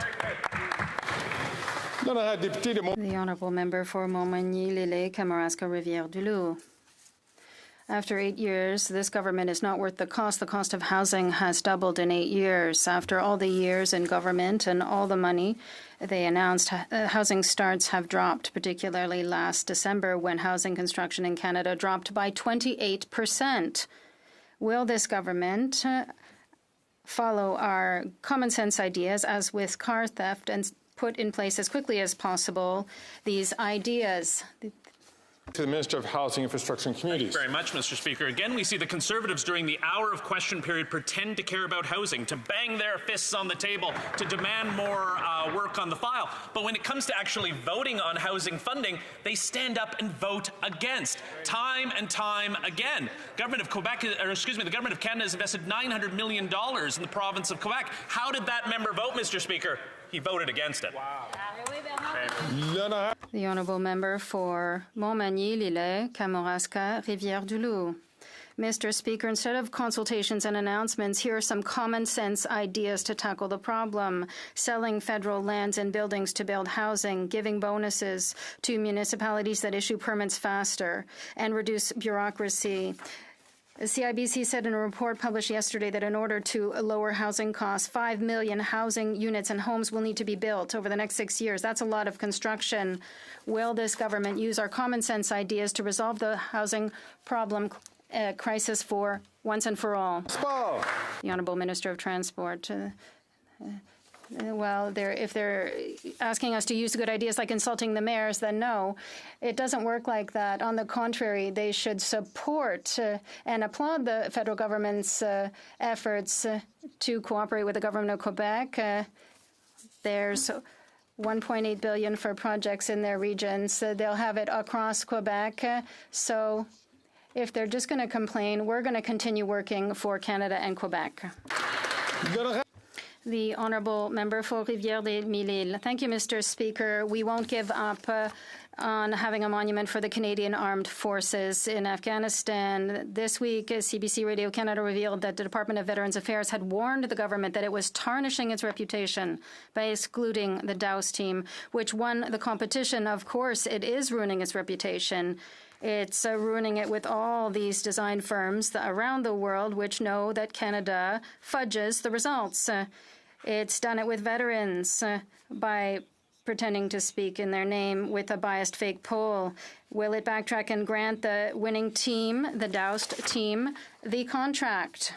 The Honourable Member for Montmagny-Lilley, Kamouraska, Rivière-du-Loup. After 8 years, this government is not worth the cost. The cost of housing has doubled in 8 years. After all the years in government and all the money they announced, housing starts have dropped, particularly last December when housing construction in Canada dropped by 28%. Will this government follow our common sense ideas, as with car theft, and put in place as quickly as possible these ideas? To the Minister of Housing, Infrastructure and Communities. Thank you very much, Mr. Speaker. Again, we see the Conservatives during the hour of question period pretend to care about housing, to bang their fists on the table, to demand more work on the file. But when it comes to actually voting on housing funding, they stand up and vote against, time and time again. The government of Canada has invested $900 million in the province of Quebec. How did that member vote, Mr. Speaker? He voted against it. Wow. The Honourable Member for Montmagny-Lilley, Kamouraska, Rivière-du-Loup. Mr. Speaker, instead of consultations and announcements, here are some common sense ideas to tackle the problem. Selling federal lands and buildings to build housing, giving bonuses to municipalities that issue permits faster, and reduce bureaucracy. CIBC said in a report published yesterday that in order to lower housing costs, 5 million housing units and homes will need to be built over the next 6 years. That's a lot of construction. Will this government use our common sense ideas to resolve the housing problem crisis for once and for all? The Honourable Minister of Transport. Well, if they're asking us to use good ideas like insulting the mayors, then no, it doesn't work like that. On the contrary, they should support and applaud the federal government's efforts to cooperate with the government of Quebec. There's $1.8 billion for projects in their regions. They'll have it across Quebec. So if they're just going to complain, we're going to continue working for Canada and Quebec. The Honourable Member for Rivière-des-Mille-Îles. Thank you, Mr. Speaker. We won't give up on having a monument for the Canadian Armed Forces in Afghanistan. This week, CBC Radio Canada revealed that the Department of Veterans Affairs had warned the government that it was tarnishing its reputation by excluding the Douse team, which won the competition. Of course, it is ruining its reputation. It's ruining it with all these design firms around the world which know that Canada fudges the results. It's done it with veterans by pretending to speak in their name with a biased fake poll. Will it backtrack and grant the winning team, the doused team, the contract?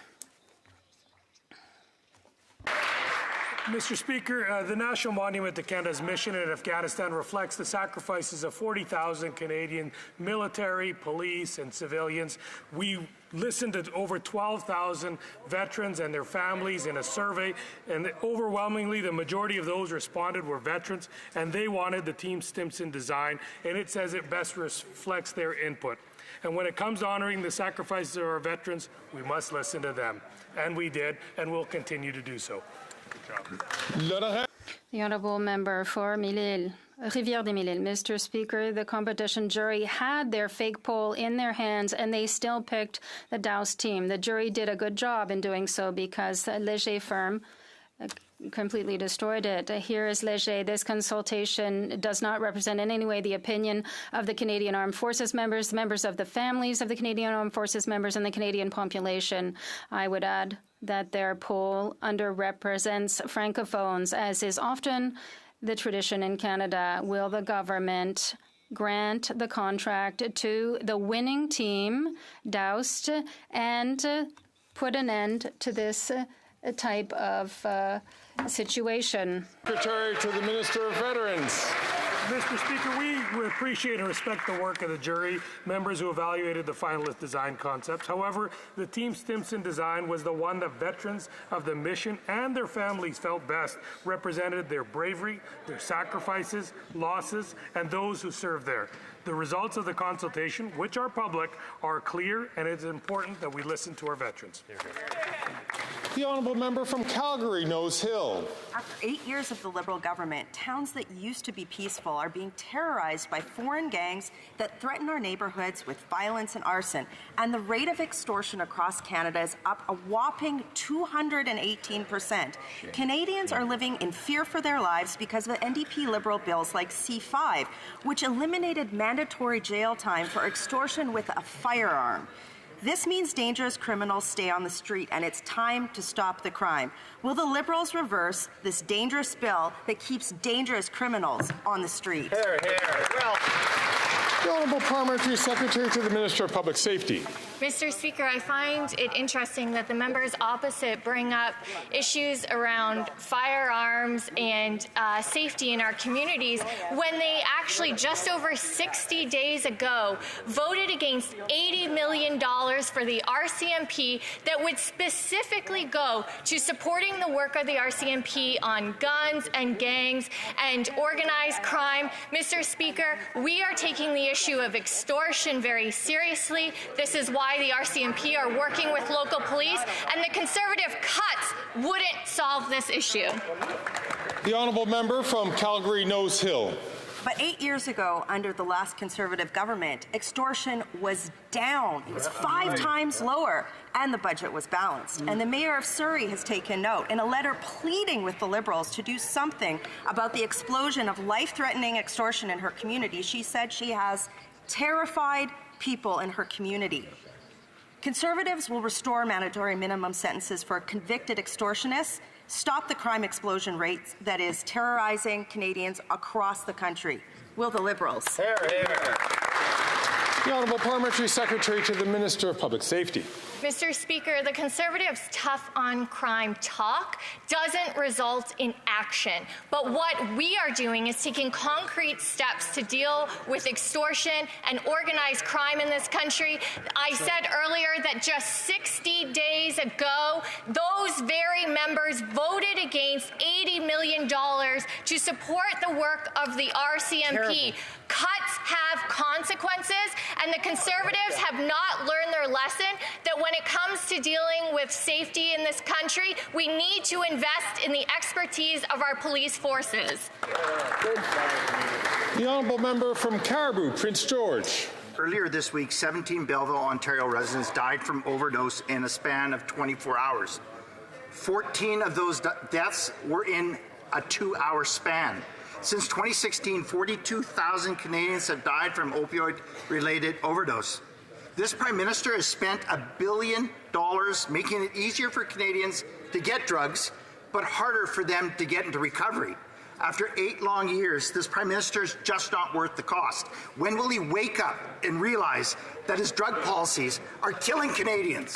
Mr. Speaker, the National Monument to Canada's mission in Afghanistan reflects the sacrifices of 40,000 Canadian military, police, and civilians. We listened to over 12,000 veterans and their families in a survey, and overwhelmingly the majority of those responded were veterans, and they wanted the Team Stimson design, and it says it best reflects their input. And when it comes to honoring the sacrifices of our veterans, we must listen to them. And we did, and will continue to do so. The Honourable Member for Rivière-des-Mille-Îles. Mr. Speaker, the competition jury had their fake poll in their hands, and they still picked the Douse team. The jury did a good job in doing so because the Léger firm completely destroyed it. Here is Léger. This consultation does not represent in any way the opinion of the Canadian Armed Forces members, members of the families of the Canadian Armed Forces members, and the Canadian population. I would add that their poll underrepresents Francophones, as is often the tradition in Canada. Will the government grant the contract to the winning team, Doused, and put an end to this type of situation? Secretary to the Minister of Veterans. Mr. Speaker, we appreciate and respect the work of the jury members who evaluated the finalist design concepts. However, the Team Stimson design was the one that veterans of the mission and their families felt best represented their bravery, their sacrifices, losses, and those who served there. The results of the consultation, which are public, are clear, and it is important that we listen to our veterans. The Honourable Member from Calgary, Nose Hill. After 8 years of the Liberal government, towns that used to be peaceful are being terrorized by foreign gangs that threaten our neighbourhoods with violence and arson. And the rate of extortion across Canada is up a whopping 218%. Canadians are living in fear for their lives because of NDP Liberal bills like C5, which eliminated mandatory jail time for extortion with a firearm. This means dangerous criminals stay on the street, and it's time to stop the crime. Will the Liberals reverse this dangerous bill that keeps dangerous criminals on the street? Hear, hear. Well, the Honourable Parliamentary Secretary to the Minister of Public Safety. Mr. Speaker, I find it interesting that the members opposite bring up issues around firearms and safety in our communities when they actually just over 60 days ago voted against $80 million for the RCMP that would specifically go to supporting the work of the RCMP on guns and gangs and organized crime. Mr. Speaker, we are taking the issue of extortion very seriously. This is why the RCMP are working with local police, and the Conservative cuts wouldn't solve this issue. The Honourable Member from Calgary, Nose Hill. But 8 years ago, under the last Conservative government, extortion was down. It was 5 times lower, and the budget was balanced. And the Mayor of Surrey has taken note in a letter pleading with the Liberals to do something about the explosion of life-threatening extortion in her community. She said she has terrified people in her community. Conservatives will restore mandatory minimum sentences for convicted extortionists, stop the crime explosion rate that is terrorizing Canadians across the country. Will the Liberals? Hear, hear. The Honourable Parliamentary Secretary to the Minister of Public Safety. Mr. Speaker, the Conservatives' tough on crime talk doesn't result in action. But what we are doing is taking concrete steps to deal with extortion and organized crime in this country. I said earlier that just 60 days ago, those very members voted against $80 million to support the work of the RCMP. Terrible. Cuts have consequences, and the Conservatives have not learned their lesson that when it comes to dealing with safety in this country, we need to invest in the expertise of our police forces. The Honourable Member from Caribou, Prince George. Earlier this week, 17 Belleville, Ontario residents died from overdose in a span of 24 hours. 14 of those deaths were in a 2-hour span. Since 2016, 42,000 Canadians have died from opioid-related overdose. This Prime Minister has spent $1 billion making it easier for Canadians to get drugs, but harder for them to get into recovery. After 8 long years, this Prime Minister is just not worth the cost. When will he wake up and realize that his drug policies are killing Canadians?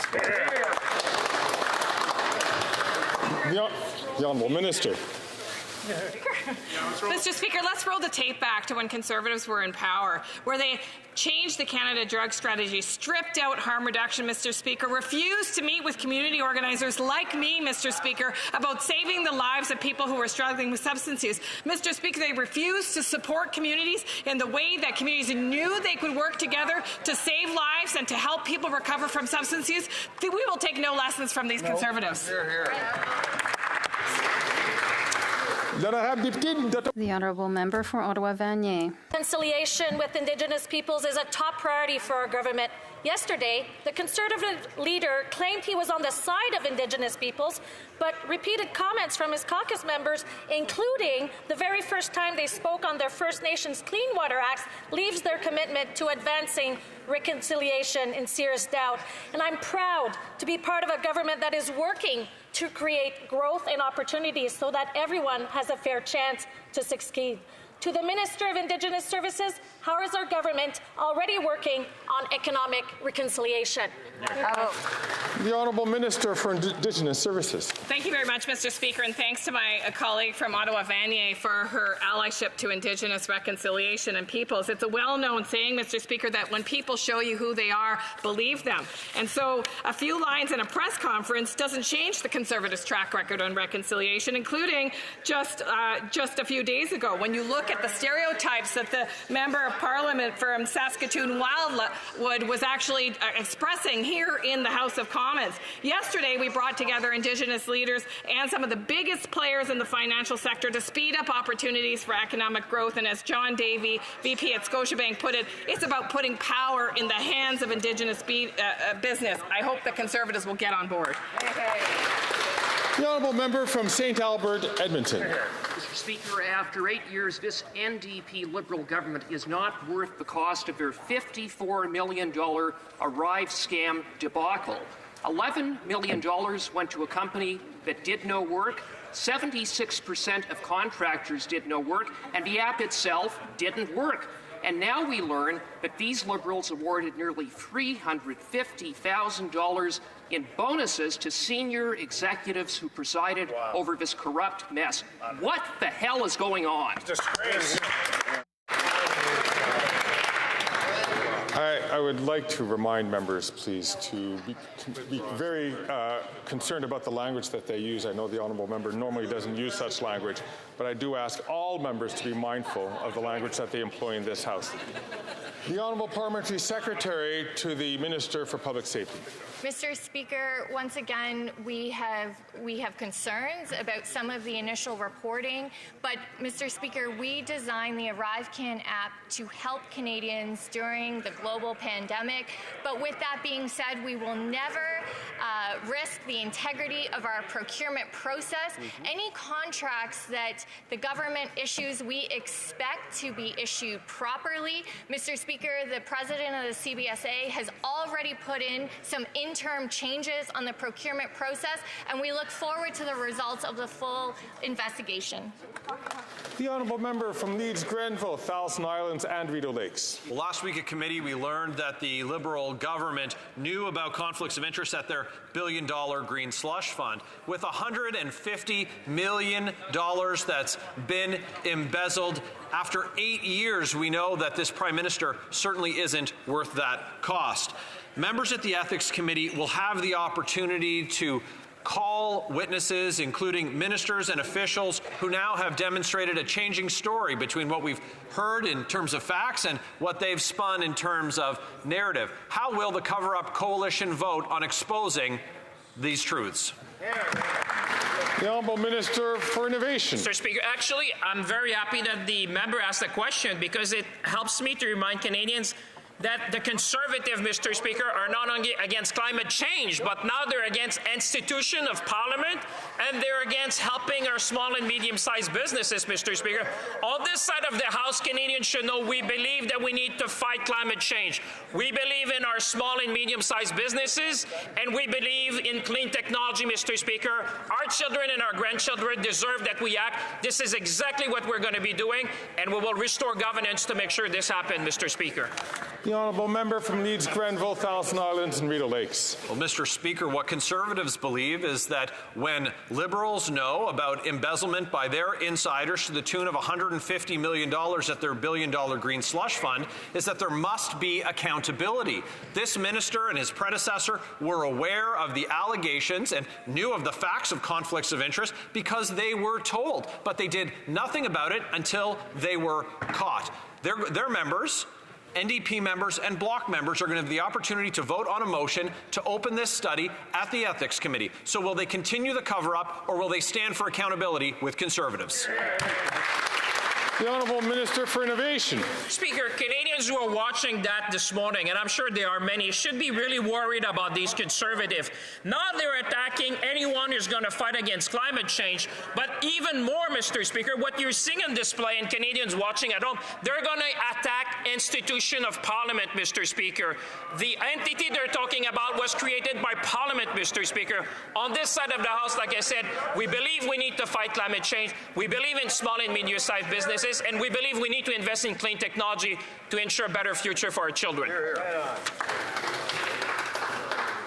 The Honourable Minister. Mr. Speaker, let's roll the tape back to when Conservatives were in power, where they changed the Canada drug strategy, stripped out harm reduction, Mr. Speaker, refused to meet with community organizers like me, Mr. Speaker, about saving the lives of people who were struggling with substance use. Mr. Speaker, they refused to support communities in the way that communities knew they could work together to save lives and to help people recover from substance use. We will take no lessons from these Conservatives. Hear, hear. The Honourable Member for Ottawa-Vanier. Reconciliation with Indigenous peoples is a top priority for our government. Yesterday, the Conservative leader claimed he was on the side of Indigenous peoples, but repeated comments from his caucus members, including the very first time they spoke on their First Nations Clean Water Act, leaves their commitment to advancing reconciliation in serious doubt. And I'm proud to be part of a government that is working to create growth and opportunities so that everyone has a fair chance to succeed. To the Minister of Indigenous Services, how is our government already working on economic reconciliation? The Honourable Minister for Indigenous Services. Thank you very much, Mr. Speaker, and thanks to my colleague from Ottawa-Vanier for her allyship to Indigenous reconciliation and peoples. It's a well-known saying, Mr. Speaker, that when people show you who they are, believe them. And so a few lines in a press conference doesn't change the Conservatives' track record on reconciliation, including just a few days ago. When you look at the stereotypes that the Member of Parliament from Saskatoon Wildwood was actually expressing here in the House of Commons. Yesterday, we brought together Indigenous leaders and some of the biggest players in the financial sector to speed up opportunities for economic growth. And as John Davey, VP at Scotiabank, put it, it's about putting power in the hands of Indigenous business. I hope the Conservatives will get on board. The Honourable Member from St. Albert, Edmonton. Mr. Speaker, after 8 years, this NDP Liberal government is not worth the cost of their $54 million Arrive scam debacle. $11 million went to a company that did no work. 76% of contractors did no work, and the app itself didn't work. And now we learn that these Liberals awarded nearly $350,000 in bonuses to senior executives who presided over this corrupt mess. What the hell is going on? Disgrace. I would like to remind members, please, to be very concerned about the language that they use. I know the Honourable Member normally doesn't use such language, but I do ask all members to be mindful of the language that they employ in this House. The Honourable Parliamentary Secretary to the Minister for Public Safety. Mr. Speaker, once again, we have concerns about some of the initial reporting, but Mr. Speaker, we designed the ArriveCan app to help Canadians during the global pandemic. But with that being said, we will never risk the integrity of our procurement process. Any contracts that the government issues, we expect to be issued properly. Mr. Speaker, Speaker, the president of the CBSA has already put in some interim changes on the procurement process, and we look forward to the results of the full investigation. The honourable member from Leeds, Grenville, Thousand Islands and Rideau Lakes. Well, last week at committee, we learned that the Liberal government knew about conflicts of interest at their billion-dollar green slush fund, with $150 million that's been embezzled. After 8 years, we know that this Prime Minister certainly isn't worth that cost. Members at the Ethics Committee will have the opportunity to call witnesses, including ministers and officials who now have demonstrated a changing story between what we've heard in terms of facts and what they've spun in terms of narrative. How will the cover-up coalition vote on exposing these truths? The Honourable Minister for Innovation. Mr. Speaker, actually, I'm very happy that the member asked the question because it helps me to remind Canadians that the Conservative, Mr. Speaker, are not only against climate change, but now they're against institution of Parliament, and they're against helping our small and medium-sized businesses, Mr. Speaker. On this side of the House, Canadians should know we believe that we need to fight climate change. We believe in our small and medium-sized businesses, and we believe in clean technology, Mr. Speaker. Our children and our grandchildren deserve that we act. This is exactly what we're going to be doing, and we will restore governance to make sure this happens, Mr. Speaker. The honourable member from Leeds, Grenville, Thousand Islands and Rideau Lakes. Well, Mr. Speaker, what Conservatives believe is that when Liberals know about embezzlement by their insiders to the tune of $150 million at their billion-dollar green slush fund, is that there must be accountability. This minister and his predecessor were aware of the allegations and knew of the facts of conflicts of interest because they were told, but they did nothing about it until they were caught. Their members, NDP members and Bloc members, are going to have the opportunity to vote on a motion to open this study at the Ethics Committee. So will they continue the cover-up, or will they stand for accountability with Conservatives? The Honourable Minister for Innovation. Speaker, Canadians who are watching that this morning, and I'm sure there are many, should be really worried about these Conservatives. Not they're attacking anyone who's going to fight against climate change, but even more, Mr. Speaker, what you're seeing on display and Canadians watching at home, they're going to attack institution of Parliament, Mr. Speaker. The entity they're talking about was created by Parliament, Mr. Speaker. On this side of the House, like I said, we believe we need to fight climate change. We believe in small and medium-sized businesses, and we believe we need to invest in clean technology to ensure a better future for our children.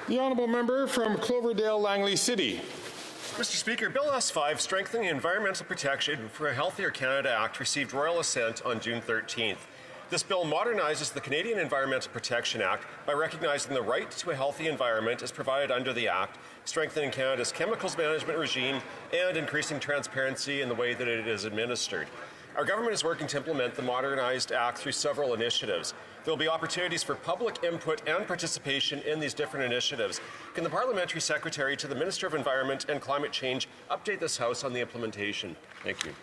The honourable member from Cloverdale, Langley City. Mr. Speaker, Bill S5, Strengthening Environmental Protection for a Healthier Canada Act, received royal assent on June 13th. This bill modernizes the Canadian Environmental Protection Act by recognizing the right to a healthy environment as provided under the Act, strengthening Canada's chemicals management regime, and increasing transparency in the way that it is administered. Our government is working to implement the modernized Act through several initiatives. There will be opportunities for public input and participation in these different initiatives. Can the Parliamentary Secretary to the Minister of Environment and Climate Change update this House on the implementation? Thank you.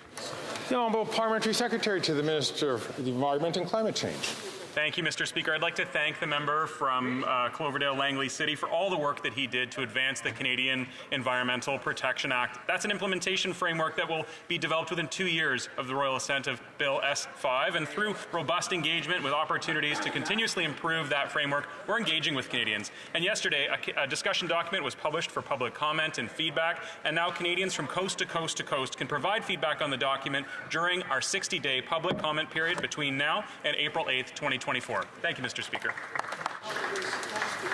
The Honourable Parliamentary Secretary to the Minister of the Environment and Climate Change. Thank you, Mr. Speaker. I'd like to thank the member from Cloverdale, Langley City for all the work that he did to advance the Canadian Environmental Protection Act. That's an implementation framework that will be developed within 2 years of the royal assent of Bill S5, and through robust engagement with opportunities to continuously improve that framework, we're engaging with Canadians. And yesterday, a discussion document was published for public comment and feedback, and now Canadians from coast to coast to coast can provide feedback on the document during our 60-day public comment period between now and April 8th, 2024. Thank you, Mr. Speaker.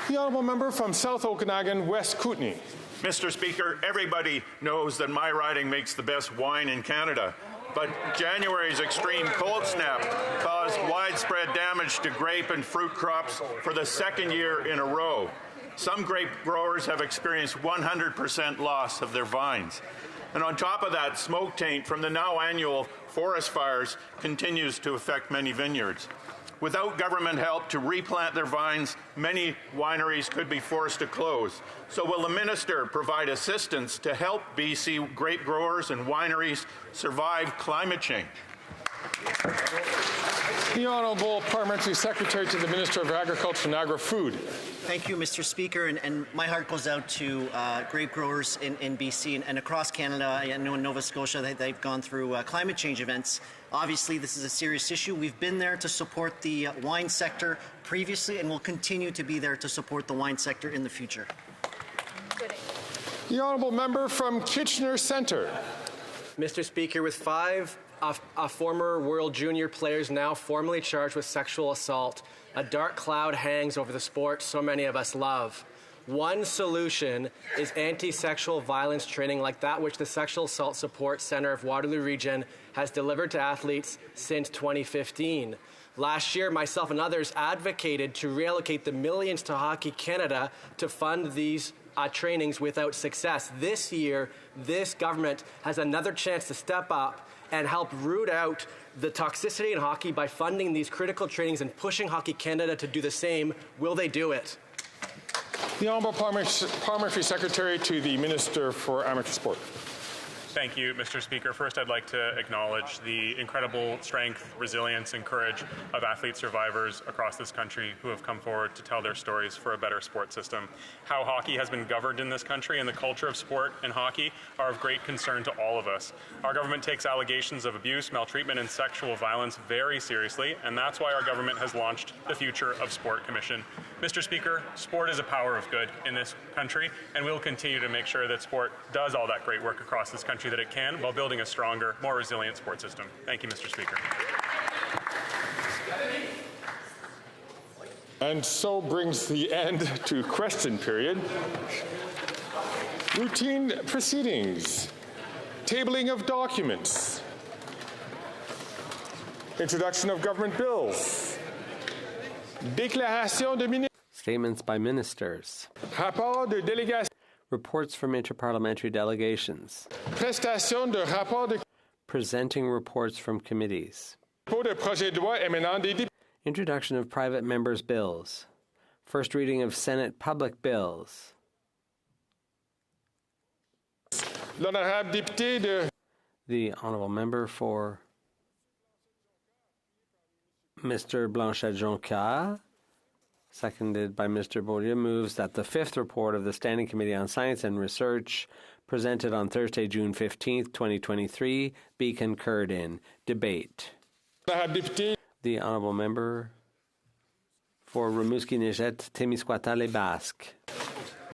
The honourable member from South Okanagan, West Kootenay. Mr. Speaker, everybody knows that my riding makes the best wine in Canada. But January's extreme cold snap caused widespread damage to grape and fruit crops for the second year in a row. Some grape growers have experienced 100% loss of their vines. And on top of that, smoke taint from the now annual forest fires continues to affect many vineyards. Without government help to replant their vines, many wineries could be forced to close. So will the minister provide assistance to help BC grape growers and wineries survive climate change? The Honourable Parliamentary Secretary to the Minister of Agriculture and Agri-Food. Thank you, Mr. Speaker, and my heart goes out to grape growers in BC and across Canada. I know in Nova Scotia they've gone through climate change events. Obviously, this is a serious issue. We've been there to support the wine sector previously and will continue to be there to support the wine sector in the future. The Honourable Member from Kitchener Centre. Mr. Speaker, with 5 former World Junior players now formally charged with sexual assault, a dark cloud hangs over the sport so many of us love. One solution is anti-sexual violence training like that which the Sexual Assault Support Centre of Waterloo Region has delivered to athletes since 2015. Last year, myself and others advocated to reallocate the millions to Hockey Canada to fund these trainings without success. This year, this government has another chance to step up and help root out the toxicity in hockey by funding these critical trainings and pushing Hockey Canada to do the same. Will they do it? The Honourable Parliamentary Secretary to the Minister for Amateur Sport. Thank you, Mr. Speaker. First, I'd like to acknowledge the incredible strength, resilience, and courage of athlete survivors across this country who have come forward to tell their stories for a better sport system. How hockey has been governed in this country and the culture of sport and hockey are of great concern to all of us. Our government takes allegations of abuse, maltreatment, and sexual violence very seriously, and that's why our government has launched the Future of Sport Commission. Mr. Speaker, sport is a power of good in this country, and we'll continue to make sure that sport does all that great work across this country that it can while building a stronger, more resilient sport system. Thank you, Mr. Speaker. And so brings the end to question period. Routine proceedings. Tabling of documents. Introduction of government bills. Déclaration de ministres. Statements by ministers. Rapport de délégation. Reports from interparliamentary delegations. Prestation de rapport de. Presenting reports from committees. Dépôt de projet de loi émanant des députés. Introduction of private members' bills. First reading of Senate public bills. L'honorable député de. The honourable member for Mr. Blanchet-Jonquière, seconded by Mr. Beaulieu, moves that the 5th report of the Standing Committee on Science and Research, presented on Thursday, June 15, 2023, be concurred in. Debate. The honourable member for Rimouski-Neigette, Témiscouata-les-Basques.